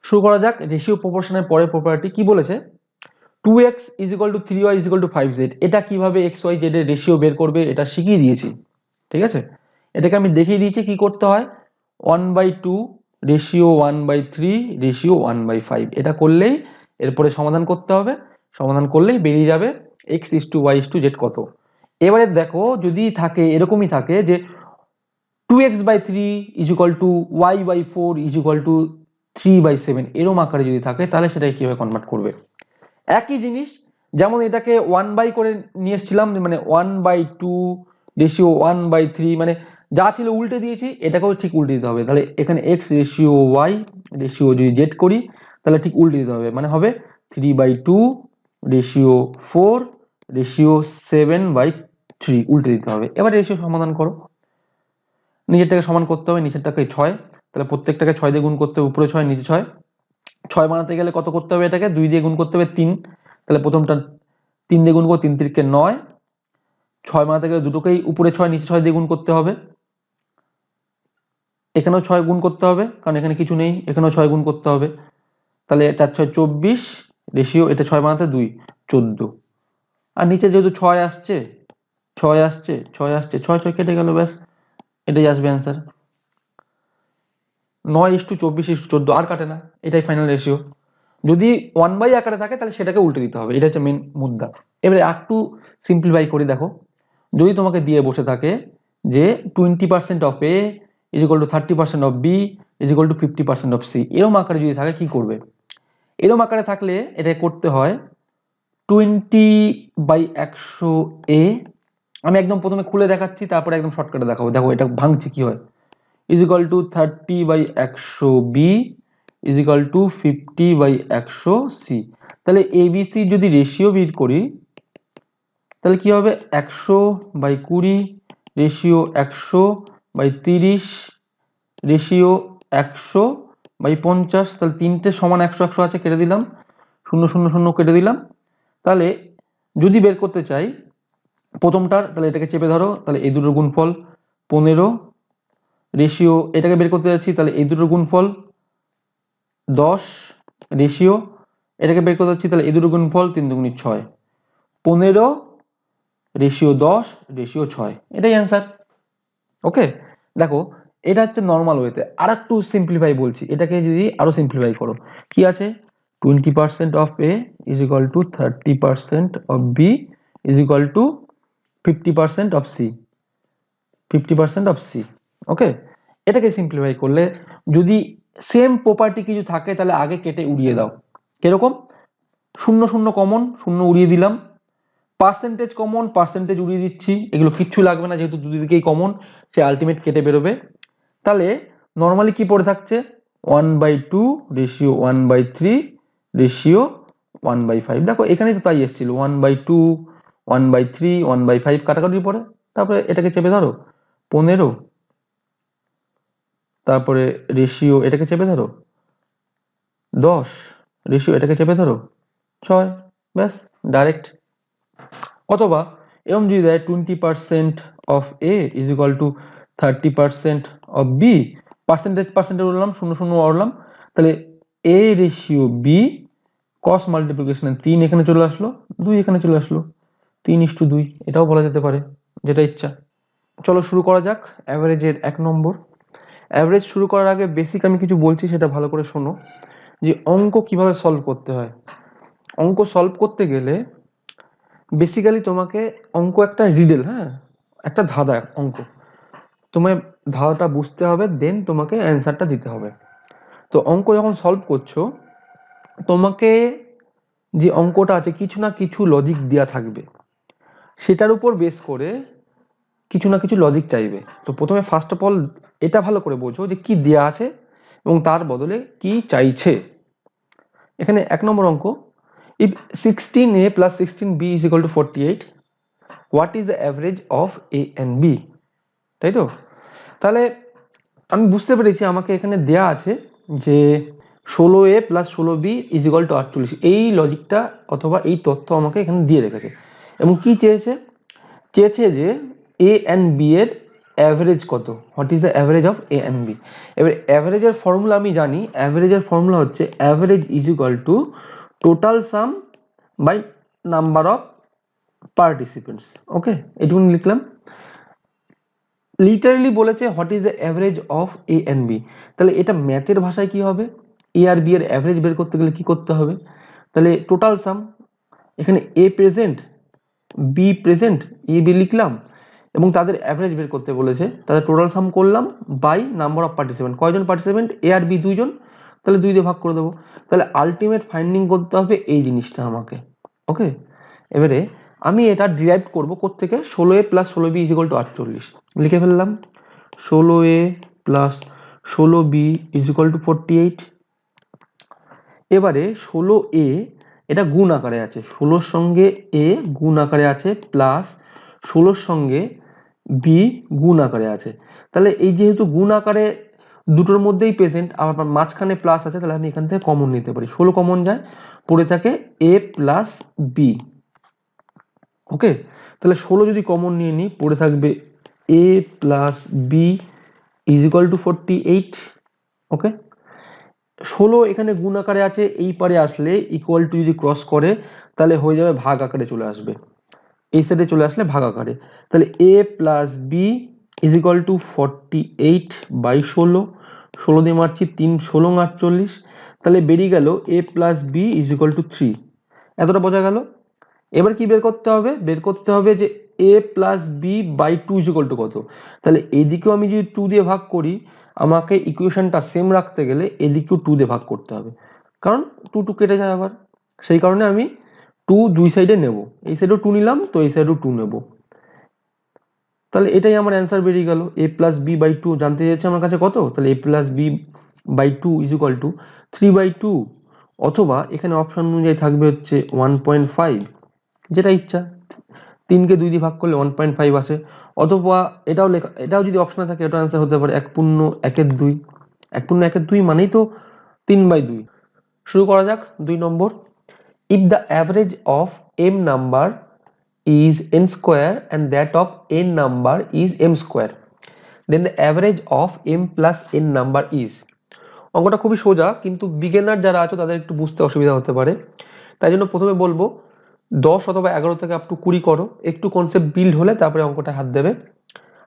শুরু করা যাক। রেশিও প্রপোর্শনের পরের প্রপার্টি কি বলেছে, 2x is equal to 3y is equal to 5z, এটা কিভাবে xy z এর রেশিও বের করবে এটা শিখিয়ে দিয়েছি। ঠিক আছে, এটাকে আমি দেখিয়ে দিয়েছি কি করতে হয়, 1/2 রেশিও 1/3 রেশিও 1/5, এটা করলেই এরপরে সমাধান করতে হবে, সমাধান করলেই বেরিয়ে যাবে x is to y is to z কত। এবারে দেখো যদি থাকে এরকমই থাকে যে 2x/3 is equal to y/4 is equal to 3/7, এরকম আকারে যদি থাকে তাহলে সেটাকে কিভাবে কনভার্ট করবে। একই জিনিস, যেমন এটাকে 1 করে নিয়ে এসেছিলাম, মানে 1/2 রেশিও 1/3, মানে যা ছিল উল্টে দিয়েছি, এটাকেও ঠিক উল্টে দিতে হবে। তাহলে এখানে x রেশিও y রেশিও যদি z করি তাহলে ঠিক উল্টে দিতে হবে, মানে হবে 3/2 রেশিও 4 রেশিও 7/3, উল্টে দিতে হবে। এবার রেশিও সমাধান করো, নিচেরটাকে সমান করতে হবে, নিচেরটাকে 6, তাহলে প্রত্যেকটাকে 6 দিয়ে গুণ করতে হবে, উপরে 6 নিচে 6, 6 বানাতে গেলে কত করতে হবে, এটাকে 2 দিয়ে গুণ করতে হবে 3, তাহলে প্রথমটা 3 দিয়ে গুণ করবো, 3 3 9, 6 বানাতে গেলে দুটোকেই উপরে 6 নিচে 6 দিয়ে গুণ করতে হবে, এখানেও 6 গুণ করতে হবে কারণ এখানে কিছু নেই, এখানেও 6 গুণ করতে হবে, তাহলে 4 6 24 রেশিও, এটা 6 বানাতে 2 14, আর নিচে যেহেতু 6 আসছে 6 আসছে 6 আসছে 6 6 কেটে গেল, ব্যাস এটাই আসবে অ্যান্সার। 9:24:14, আর কাটে না, এটাই ফাইনাল রেশিও। যদি 1/, আকারে থাকে তাহলে সেটাকে উল্টে দিতে হবে, এটা হচ্ছে মেন মুদ্রা। এবারে একটু সিম্পলিফাই করে দেখো, যদি তোমাকে দিয়ে বসে থাকে যে 20% of A is equal to 30% of B is equal to 50% of C, এরকম আকারে যদি থাকে কি করবে, এরকম আকারে থাকলে এটা করতে হয় 20/100 এ, আমি একদম প্রথমে খুলে দেখাচ্ছি তারপরে একদম শর্টকাটে দেখাবো, দেখো এটা ভাঙছি কি হয়, is equal to 30/100 b is equal to 50/100 c, তাহলে abc যদি রেশিও বের করি তাহলে কি হবে, 100/20 রেশিও 100/30 রেশিও 100/50, তাহলে তিনটে সমান 100 100 আছে, কেটে দিলাম, 0 0 0 কেটে দিলাম। তাহলে যদি বের করতে চাই প্রথমটার, তাহলে এটাকে চেপে ধরো, তাহলে এই দুটোর গুণফল 15 রেশিও, এটাকে বের করতে যাচ্ছি তাহলে এই দুটোর গুণফল 10 রেশিও, এটাকে বের করতে যাচ্ছি তাহলে এই দুটোর গুণফল 3 দুগুণে 6, 15 রেশিও 10 রেশিও 6, এটাই অ্যান্সার। ওকে, দেখো এটা হচ্ছে নর্মাল ওয়েতে, আর একটু সিম্পলিফাই বলছি, এটাকে যদি আরো সিম্পলিফাই করো, কি আছে, 20% of A is equal to 30% of B is equal to 50% of C, 50% of C. Okay, এটাকে সিম্পলিফাই করলে যদি সেম প্রপার্টি কিছু থাকে তাহলে আগে কেটে উড়িয়ে দাও, কিরকম, 0 0 কমন, 0 উড়িয়ে দিলাম, পার্সেন্টেজ কমন, পার্সেন্টেজ উড়িয়ে দিচ্ছি, এগুলো কিচ্ছু লাগবে না যেহেতু দুদিকেই কমন, সে আলটিমেট কেটে বেরোবে। তাহলে নর্মালি কি পড়ে থাকছে, 1/2 রেশিও 1/3 রেশিও 1/5, দেখো এখানেই তো তাই এসেছিল, 1/2 1/3 1/5 কাটাকাটি পড়ে, তারপরে এটাকে চেপে ধরো 15, তারপরে রেশিও এটাকে চেপে ধরো 10 রেশিও এটাকে চেপে ধরো 6, ব্যাস ডাইরেক্ট। অথবা এরকম যদি দেয় 20% of A is equal to 30% of B, percentage percentage উঠলাম, 0 0 উঠলাম, তাহলে এ রেশিও বি কস মাল্টিপ্লিকেশনে 3 এখানে চলে আসলো, 2 এখানে চলে আসলো, 3:2, এটাও বলা যেতে পারে, যেটা ইচ্ছা। চলো শুরু করা যাক অ্যাভারেজের 1 নম্বর। অ্যাভারেজ শুরু করার আগে বেসিক আমি কিছু বলছি, সেটা ভালো করে শোনো, যে অঙ্ক কিভাবে সলভ করতে হয়। অঙ্ক সলভ করতে গেলে বেসিক্যালি তোমাকে অঙ্ক একটা রিডেল, হ্যাঁ, একটা ধাঁধা অঙ্ক, তোমায় ধাঁধাটা বুঝতে হবে, দেন তোমাকে অ্যান্সারটা দিতে হবে। তো অঙ্ক যখন সলভ করছো তোমাকে যে অঙ্কটা আছে কিছু না কিছু লজিক দেওয়া থাকবে, সেটার উপর বেস করে কিছু না কিছু লজিক চাইবে। তো প্রথমে ফার্স্ট অফ অল এটা ভালো করে বোঝো যে কি দেওয়া আছে এবং তার বদলে কি চাইছে। এখানে 1 নম্বর অঙ্ক, if 16a plus 16b is equal to 48, what is the average of a and b? তাই তো? তাহলে আমি বুঝতে পেরেছি আমাকে এখানে দেয়া আছে যে 16a plus 16b is equal to 48, এই লজিকটা অথবা এই তথ্য আমাকে এখানে দিয়ে রেখেছে। এবং কি চেয়েছে? চেয়েছে যে a and b এর অ্যাভারেজ কত, what is the average of a and b। এবার অ্যাভারেজের ফর্মুলা আমি জানি, অ্যাভারেজের ফর্মুলা হচ্ছে average is equal to total sum by number of participants. Okay, এটুকু লিখলাম। লিটারালি বলেছে what is the average of A and B, তাহলে এটা ম্যাথের ভাষায় কি হবে? এ আর বি এর অ্যাভারেজ বের করতে গেলে কি করতে হবে? তাহলে টোটাল সাম, এখানে A present B present, A B লিখলাম এবং তাদের অ্যাভারেজ বের করতে বলেছে, তাদের টোটাল সাম করলাম বাই নাম্বার অফ পার্টিসিপেন্ট। কয়জন পার্টিসিপেন্ট? এ আর বি দুইজন, তাহলে 2 দিয়ে ভাগ করে দেবো। তাহলে আলটিমেট ফাইন্ডিং করতে হবে এই জিনিসটা আমাকে। ওকে, এবারে আমি এটা ডিরাইভ করবো কোত্থেকে? 16a plus 16b is equal to 48, লিখে ফেললাম 16a plus 16b is equal to 48। এবারে 16a এটা গুণ আকারে আছে, 16 সঙ্গে a গুণ আকারে আছে, প্লাস 16 সঙ্গে b গুণ আকারে আছে। তাহলে এই যেহেতু গুণ আকারে দুটোর মধ্যেই প্রেজেন্ট, আবার মাঝখানে প্লাস আছে, তাহলে আমি এখান থেকে কমন নিতে পারি। 16 কমন যায়, পড়ে থাকে a প্লাস b। ওকে, তাহলে 16 যদি কমন নিয়ে নিই, পড়ে থাকবে a plus B is equal to 48। Okay, 16 এখানে গুণ আকারে আছে, এই পারে আসলে ইকুয়াল টু যদি ক্রস করে তাহলে হয়ে যাবে ভাগ আকারে চলে আসবে, এই সাইডে চলে আসলে ভাগ আকারে। তাহলে a plus B is equal to 48 by 16, 16 দিয়ে মারছি 3 16 48, তাহলে বেরিয়ে গেল a plus B is equal to 3। এতটা বোঝা গেল? এবার কি বের করতে হবে? বের করতে হবে যে a plus B by 2 is equal to কত। তাহলে এদিকেও আমি যদি 2 দিয়ে ভাগ করি, আমাকে ইকুয়েশনটা সেম রাখতে গেলে এদিকেও 2 দিয়ে ভাগ করতে হবে, কারণ 2 2 কেটে যায় আবার। সেই কারণে আমি 2 দুই সাইডে নেব, এই সাইডেও 2 নিলাম, তো এই সাইডেও 2 নেব। তাহলে এটাই আমার অ্যান্সার বেরিয়ে গেল। a প্লাস বি বাই 2 জানতে চাইছে আমার কাছে কত, তাহলে a plus B by 2 is equal to 3/2, অথবা এখানে অপশন অনুযায়ী থাকবে হচ্ছে 1.5, যেটা ইচ্ছা। 3 কে 2 দিয়ে ভাগ করলে 1.5 আসে, অথবা এটাও লেখা, এটাও যদি অপশনে থাকে এটা অ্যান্সার হতে পারে 1/1/2। 1/1/2 মানেই তো 3/2। শুরু করা যাক 2 নম্বর। If the average of m number is n square and that of n number is m square, then the average of m plus n number is। অঙ্কটা খুবই সোজা, কিন্তু বিগিনার যারা আছে তাদের একটু বুঝতে অসুবিধা হতে পারে, তাই জন্য প্রথমে বলবো 10 অথবা 11 থেকে আপ টু 20 করো, একটু কনসেপ্ট বিল্ড হলে তারপরে অঙ্কটা হাত দেবে।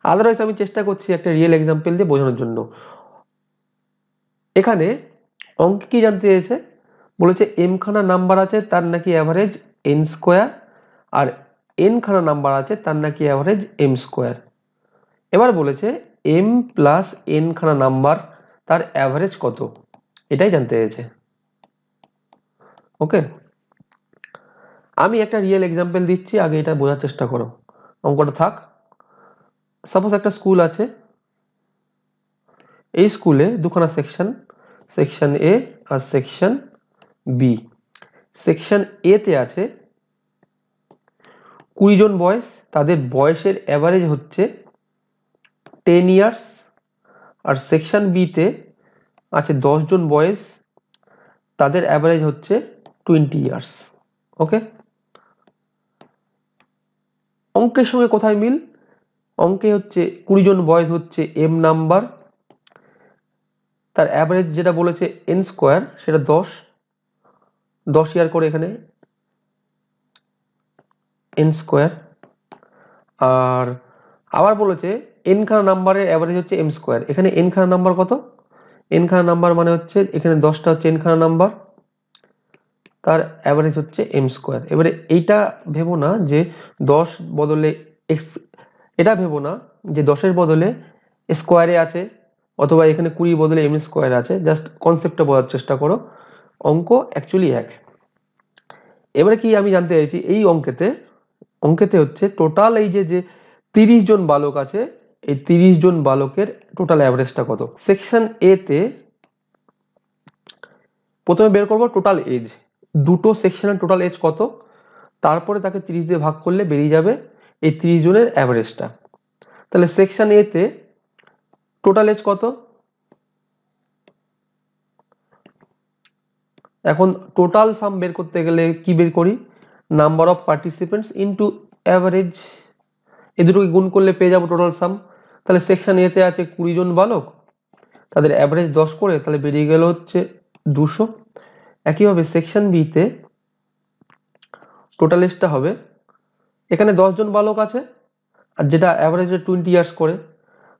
আদারওয়াইজ আমি চেষ্টা করছি একটা রিয়েল এক্সাম্পল দিয়ে বোঝানোর জন্য। এখানে অঙ্ক কি জানতে চেয়েছে? বলেছে m খানা নাম্বার আছে তার নাকি অ্যাভারেজ n স্কোয়ার, আর n খানা নাম্বার আছে তার নাকি অ্যাভারেজ m স্কোয়ার। এবার বলেছে m প্লাস n খানা নাম্বার তার অ্যাভারেজ কত, এটাই জানতে চেয়েছে। ওকে, আমি একটা রিয়েল এক্সাম্পল দিচ্ছি, আগে এটা বোঝার চেষ্টা করো। অঙ্কটা থাক। সাপোজ একটা স্কুল আছে, এই স্কুলে দুখানা সেকশন, সেকশন এ আর সেকশন বি। সেকশন এ তে আছে 20 জন বয়েজ, তাদের বয়সের অ্যাভারেজ হচ্ছে 10 ইয়ার্স। আর সেকশন বি তে আছে 10 জন বয়েজ, তাদের অ্যাভারেজ হচ্ছে 20 ইয়ার্স। ওকে, অঙ্কের সঙ্গে কোথায় মিল? অঙ্কে হচ্ছে 20 জন বয়েজ হচ্ছে m নাম্বার, তার অ্যাভারেজ যেটা বলেছে n স্কোয়ার সেটা 10 ইয়ার করে এখানে n স্কোয়ার। আর আবার বলেছে n খানা নাম্বারের অ্যাভারেজ হচ্ছে m স্কোয়ার। এখানে n খানা নাম্বার কত? n খানা নাম্বার মানে হচ্ছে এখানে 10টা হচ্ছে n খানা নাম্বার, তার অ্যাভারেজ হচ্ছে m স্কোয়ার। এবারে এইটা ভেবো না যে 10 বদলে x, এটা ভেবো না যে 10-এর বদলে স্কোয়ারে আছে, অথবা এখানে 20 বদলে m স্কোয়ার আছে। জাস্ট কনসেপ্টটা বোঝার চেষ্টা করো। অঙ্ক অ্যাকচুয়ালি এক। এবারে কি আমি জানতে চাইছি, এই অঙ্কেতে হচ্ছে টোটাল এই যে 30 জন বালক আছে, এই 30 জন বালকের টোটাল অ্যাভারেজটা কত। সেকশন এ তে প্রথমে বের করবো টোটাল এজ, দুটো সেকশনের টোটাল এজ কত, তারপরে তাকে 30 দিয়ে ভাগ করলে বেরিয়ে যাবে এই 30 জনের অ্যাভারেজটা। তাহলে সেকশন এ তে টোটাল এজ কত, এখন টোটাল সাম বের করতে গেলে কি বের করি, number of participants into average, এই দুটোকে গুণ করলে পেয়ে যাবো টোটাল সাম। তাহলে সেকশন এ তে আছে 20 জন বালক, তাদের অ্যাভারেজ 10 করে, তাহলে বেরিয়ে গেল হচ্ছে 200। একইভাবে সেকশন বি তে টোটাল এজটা হবে, এখানে 10 জন বালক আছে আর যেটা অ্যাভারেজ 20 ইয়ার্স করে,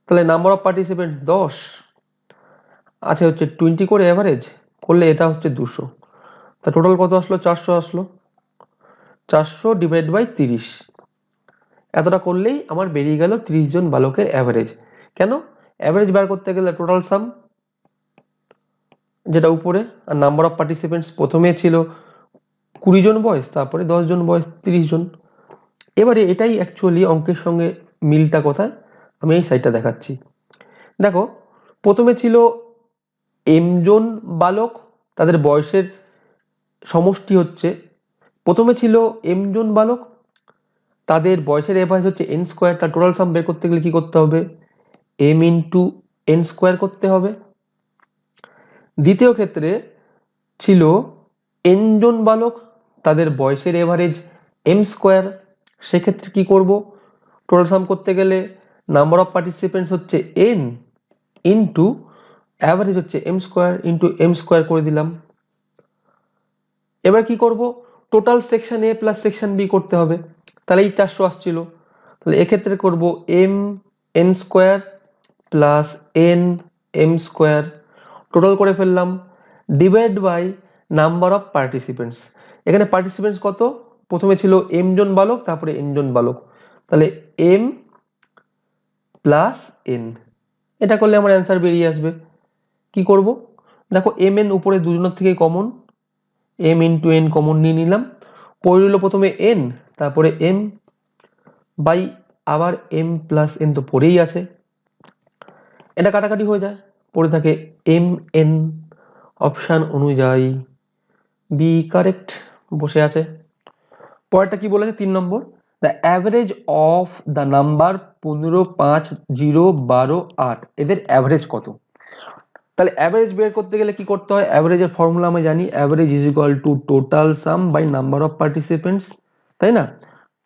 তাহলে নাম্বার অফ পার্টিসিপেন্ট 10 আছে হচ্ছে 20 করে অ্যাভারেজ করলে এটা হচ্ছে 200, তা টোটাল কত আসলো, 400 আসলো। 400 ডিভাইড বাই 30, এতটা করলেই আমার বেরিয়ে গেল 30 জন বালকের অ্যাভারেজ। কেন, অ্যাভারেজ বার করতে গেলে টোটাল সাম যেটা উপরে, আর নাম্বার অফ পার্টিসিপেন্টস প্রথমে ছিল 20 জন বয়স, তারপরে 10 জন বয়স 30 জন। এবারে এটাই অ্যাকচুয়ালি অঙ্কের সঙ্গে মিলটা কোথায়, আমি এই সাইডটা দেখাচ্ছি। দেখো প্রথমে ছিল এম জন বালক, তাদের বয়সের সমষ্টি হচ্ছে, প্রথমে ছিল এম জন বালক, তাদের বয়সের এভারেজ হচ্ছে এন স্কোয়ার, তার টোটাল সাম বের করতে গেলে কি করতে হবে, এম ইন্টু এন স্কোয়ার করতে হবে। দ্বিতীয় ক্ষেত্রে ছিল এন জন বালক, তাদের বয়সের এভারেজ এম স্কোয়ার, সেক্ষেত্রে কি করব, টোটাল সাম করতে গেলে নাম্বার অফ পার্টিসিপেন্টস হচ্ছে এন ইন্টু অ্যাভারেজ হচ্ছে M square into M square করে দিলাম। এবার কি করব, total section A plus section B করতে হবে, তাহলে এই 400 আসছিল, তাহলে এক্ষেত্রে করব M N square plus N M square, total করে ফেললাম, divide by number of participants. এখানে পার্টিসিপেন্টস কত, প্রথমে ছিল এম জন বালক, তারপরে এন জন বালক, তাহলে এম প্লাস এন, এটা করলে আমার অ্যান্সার বেরিয়ে আসবে। কি করব, দেখো এম এন উপরে দুজনের থেকে common, M into N common নিয়ে নিলাম, পড়ে রইল প্রথমে এন, তারপরে এম বাই আবার এম প্লাস এন তো পড়েই আছে, এটা কাটাকাটি হয়ে যায়, পড়ে থাকে এম এন, অপশান অনুযায়ী বি কারেক্ট বসে আছে। পরেরটা কি বলেছে 3 নম্বর, the average of the number 15 5 0 12 8 এদের অ্যাভারেজ কত। তাহলে অ্যাভারেজ বের করতে গেলে কি করতে হয়, অ্যাভারেজের ফর্মুলা আমি জানি, average is equal to total sum by number of participants, তাই না।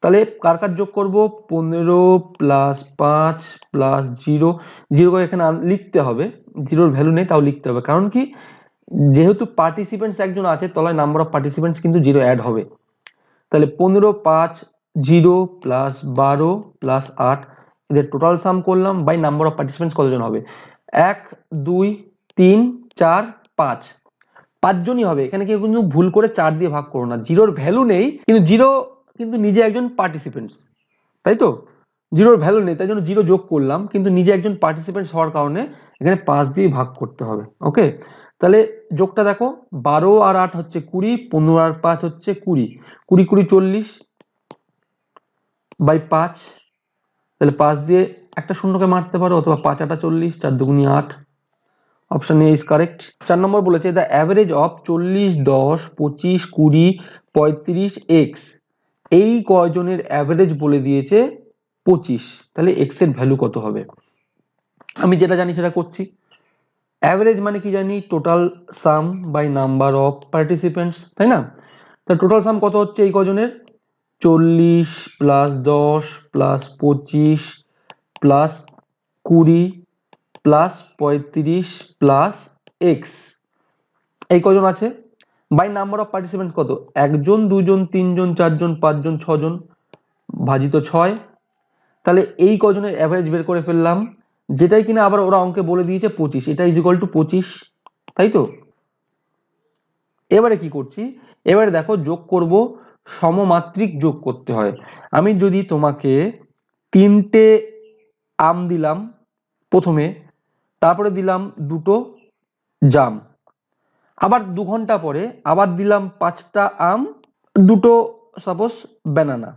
তাহলে কার কার যোগ করব, 15 প্লাস 5 প্লাস 0, 0 করে এখানে লিখতে হবে, জিরোর ভ্যালু নেই তাও লিখতে হবে, কারণ কি যেহেতু পার্টিসিপেন্টস একজন আছে তলায় নাম্বার অফ পার্টিসিপেন্টস কিন্তু 0 অ্যাড হবে। তাহলে 15 5 0 প্লাস 12 প্লাস 8 এদের টোটাল সাম করলাম বাই নাম্বার অফ পার্টিসিপেন্টস কতজন হবে, 1 2 3 4 5, 5 জনই হবে। এখানে কেউ কিন্তু ভুল করে 4 দিয়ে ভাগ করো না, জিরোর ভ্যালু নেই কিন্তু জিরো কিন্তু নিজে একজন পার্টিসিপেন্টস, তাই তো, জিরোর ভ্যালু নেই তাই জন্য জিরো যোগ করলাম, কিন্তু নিজে একজন পার্টিসিপেন্টস হওয়ার কারণে এখানে 5 দিয়ে ভাগ করতে হবে। ওকে, তাহলে যোগটা দেখো, 12 আর 8 হচ্ছে 20, 15 আর 5 হচ্ছে 20, 20 20 40 বাই 5, তাহলে 5 দিয়ে একটা শূন্যকে মারতে পারো, অথবা 5 8 40, 4 2 8, অপশন এ ইজ কারেক্ট। 4 নম্বর বলেছে দ্য অ্যাভারেজ অফ 40 10 25 20 35 এক্স, এই কয়জনের অ্যাভারেজ বলে দিয়েছে 25, তাহলে এক্স এর ভ্যালু কত হবে। আমি যেটা জানি সেটা করছি, অ্যাভারেজ মানে কি জানি, total sum by number of participants, তাই না। তা টোটাল সাম কত হচ্ছে এই কজনের, 40 plus 10 plus 25 plus 20 plus 35 plus X, এই কজন আছে, বাই নাম্বার অফ পার্টিসিপেন্ট কত, 1 জন 2 জন 3 জন 4 জন 5 জন 6 জন ভাজিত 6, তাহলে এই কজনের অ্যাভারেজ বের করে ফেললাম, যেটাই কিনা আবার ওরা অঙ্কে বলে দিয়েছে 25, এটা ইজ ইকুয়াল টু 25, তাই তো। এবারে কি করছি, এবারে দেখো যোগ করব, সমমাত্রিক যোগ করতে হয়। আমি যদি তোমাকে 3টে আম দিলাম প্রথমে, তারপরে দিলাম 2টো জাম, আবার 2 ঘন্টা পরে আবার দিলাম 5টা আম, 2টো সাপোজ ব্যানানা।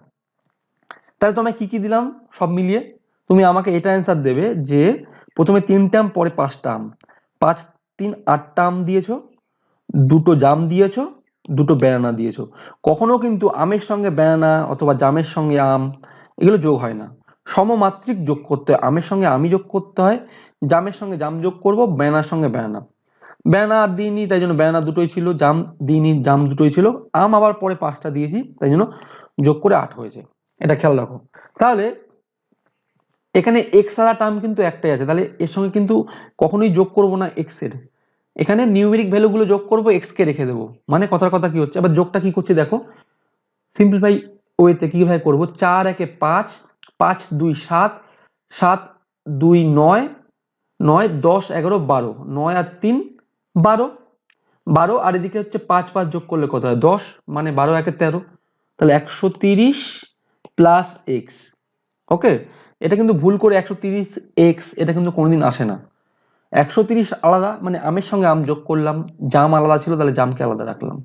তাহলে তো আমি কি কি দিলাম সব মিলিয়ে? তুমি আমাকে এটা অ্যান্সার দেবে যে প্রথমে 3টে আম, পরে 5টা আম, 5 3 8টা আম দিয়েছো, 2টো জাম দিয়েছো, 2টো ব্যানানা দিয়েছো। কখনো কিন্তু আমের সঙ্গে ব্যানানা অথবা জামের সঙ্গে আম এগুলো যোগ হয় না, সমমাত্রিক যোগ করতে হয়। আমের সঙ্গে আমি যোগ করতে হয়, জামের সঙ্গে জাম যোগ করব, ব্যানানার সঙ্গে ব্যানানা। ব্যানানা আর দিইনি, তাই জন্য ব্যানানা দুটোই ছিল, জাম দিইনি, জাম দুটোই ছিল। আম আবার পরে 5টা দিয়েছি, তাই জন্য যোগ করে 8 হয়েছে। এটা খেয়াল রাখো। তাহলে এখানে এক্স ছাড়া টার্ম কিন্তু একটাই আছে, তাহলে এর সঙ্গে কিন্তু কখনোই যোগ করব না এক্স এর। এখানে নিউমেরিক ভ্যালুগুলো যোগ করব, এক্স কে রেখে দেবো। মানে কথার কথা কি হচ্ছে, আবার যোগটা কি করছে দেখো, সিম্পলিফাই ওয়েতে কিভাবে করব। 4 একে 5, 5 2 7, 7 2 9, 9 10 11 12, 9 আর 3 12, 12 আর এদিকে হচ্ছে 5 5 যোগ করলে কত হয় 10, মানে 12 একে 13, তাহলে 130 প্লাস এক্স। ওকে, এটা কিন্তু ভুল করে 130 এক্স এটা কিন্তু কোনোদিন আসে না। 130 আলাদা, মানে আমের সঙ্গে আম যোগ করলাম, জাম আলাদা ছিল তাহলে জামকে আলাদা রাখলাম।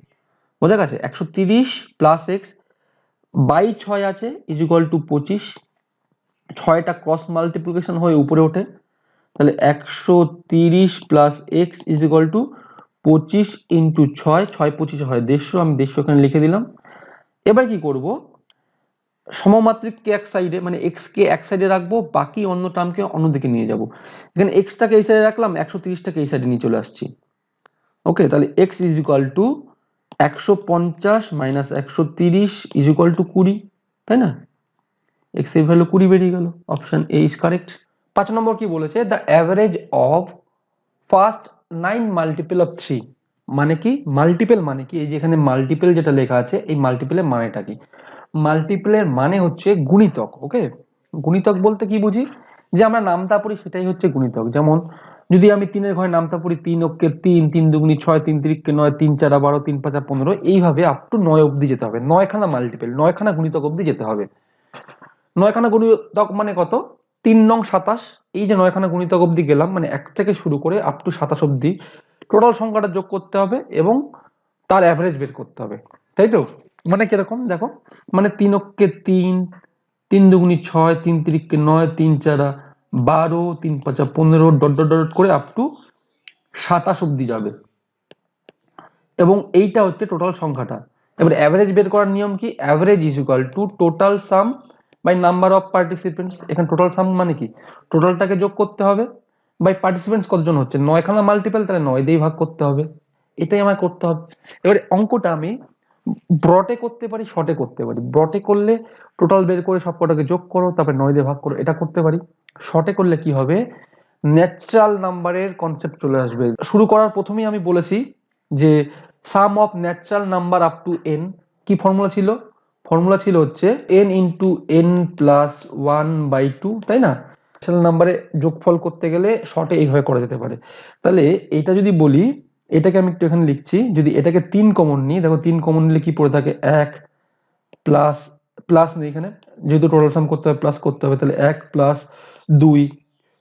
বোঝা গেছে? 130 প্লাস এক্স বাই 6 আছে ইজ ইকুয়াল টু 25। 6টা ক্রস মাল্টিপ্লিকেশন হয়ে উপরে ওঠে, তাহলে 130 plus x is equal two 25 into 6, 6 25 হয় 150, আমি 150 এখানে লিখে দিলাম। এবার কি করব, সমমাত্রিককে এক সাইডে, মানে এক্স কে এক সাইডে রাখবো, বাকি অন্য টার্মকে অন্যদিকে নিয়ে যাব। এখানে এক্সটাকে এই সাইডে রাখলাম, 130টাকে এই সাইডে নিয়ে চলে আসছি। ওকে, তাহলে x is equal two 150 minus 130 is equal two 20, তাই না? এক্স এর ভ্যালু 20 বেরিয়ে গেল। Option A is correct. 5 নম্বর কি বলেছে, the average of first 9 multiple of 3। মানে কি মাল্টিপল, মানে কি এই যে এখানে মাল্টিপল যেটা লেখা আছে, এই মাল্টিপলের মানেটা কি? মাল্টিপলের মানে হচ্ছে গুণিতক। ওকে, গুণিতক বলতে কি বুঝি, যে আমরা নামতা পড়ি সেটাই হচ্ছে গুণিতক। যেমন যদি আমি 3 এর ঘরে নামতা পড়ি, 3 অক্ষে 3, 3 দুগুণী 6, 3 তিরিকে 9, 3 4 12, 3 5 15, এইভাবে আপ টু 9 অব্দি যেতে হবে। 9খানা মাল্টিপল, 9খানা গুণিতক অব্দি যেতে হবে। 9খানা গুণিতক মানে কত? 3 নং 27। এই যে 9খানা গুণিতক অব্দি গেলাম, মানে 1 থেকে শুরু করে আপ টু 27 অব্দি টোটাল সংখ্যাটা যোগ করতে হবে এবং তার অ্যাভারেজ বের করতে হবে, তাই তো? মানে কিরকম দেখো, মানে 3 অক্ষে 3, 3 দুগুণী 6, 3 তিরিকে 9, 3 4 12, 3 5 15, ডট ডট ডট করে আপ টু 27 অব্দি যাবে, এবং এইটা হচ্ছে টোটাল সংখ্যাটা। এবার অ্যাভারেজ বের করার নিয়ম কি, average is equal to total sum by number of participants. এখানে টোটাল সাম মানে কি, টোটালটাকে যোগ করতে হবে বাই পার্টিসিপেন্টস কতজন হচ্ছে, 9খানা মাল্টিপল, তাহলে 9 দিয়ে ভাগ করতে হবে। এটাই আমার করতে হবে। এবারে অঙ্কটা আমি ব্রটে করতে পারি, শর্টে করতে পারি। ব্রটে করলে টোটাল বের করে সবকটাকে যোগ করো, তারপরে 9 দিয়ে ভাগ করো, এটা করতে পারি। শর্টে করলে কি হবে, ন্যাচারাল নাম্বারের কনসেপ্ট চলে আসবে। শুরু করার প্রথমেই আমি বলেছি যে sum of natural number up to n, কি ফর্মুলা ছিল? ফর্মুলা ছিল হচ্ছে n ইন্টু n প্লাস 1/2, তাই না? ন্যাচারাল নাম্বারে যোগফল করতে গেলে শর্টে এইভাবে করা যেতে পারে। তাহলে এটা যদি বলি, এটাকে আমি একটু এখানে লিখছি, যদি এটাকে 3 কমন নিই, দেখো 3 কমন নিলে কি পড়ে থাকে, 1 প্লাস, প্লাস নেই এখানে, যেহেতু টোটাল সাম করতে হবে প্লাস করতে হবে, তাহলে 1 প্লাস 2,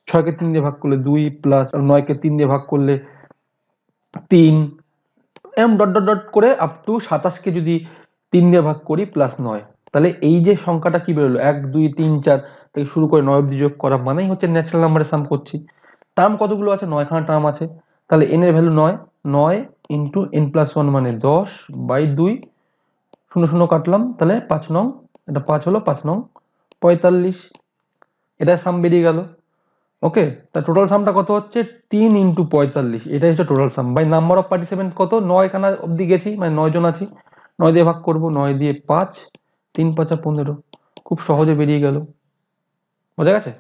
6কে 3 দিয়ে ভাগ করলে 2, প্লাস 9কে 3 দিয়ে ভাগ করলে 3, এম ডট ডট ডট করে আপ টু 27কে যদি 3 দিয়ে ভাগ করি প্লাস 9, তাহলে এই যে সংখ্যাটা কি বেরোলো, 1 2 3 4 থেকে শুরু করে 9 অব্দি যোগ করা মানেই হচ্ছে ন্যাচারাল নাম্বারের সাম করছি। টার্ম কতগুলো আছে, 9খানা টার্ম আছে, তাহলে n এর ভ্যালু 9, 9 ইন্টু n প্লাস 1 মানে 10/2, 0 0 কাটলাম, তাহলে 5 নং, এটা 5 হলো, 5 নং 45, এটা সাম বেরিয়ে গেল। ওকে, তা টোটাল সামটা কত হচ্ছে, 3 ইন্টু 45, এটাই হচ্ছে total sum by number of participants কত, 9খানা অব্দি গেছি, মানে 9 জন আছি, 9 দিয়ে ভাগ করব, 9 দিয়ে 5, 3 5 15, খুব সহজে বেরিয়ে গেল। বোঝা গেছে?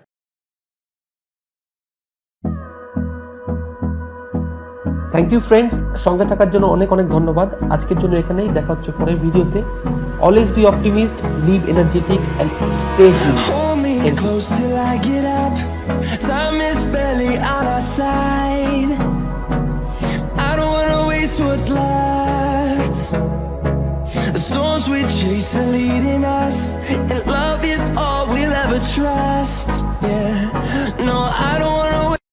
থ্যাংক ইউ ফ্রেন্ডস, সঙ্গে থাকার জন্য অনেক অনেক ধন্যবাদ। আজকের জন্য এখানেই, দেখা হচ্ছে পরের ভিডিওতে। Always be optimist, live energetic and stay human. Close till I get up. Time is barely on our side. I don't wanna waste what's left. The storms we chase are leading us, and love is all we'll ever trust. Yeah, no, I don't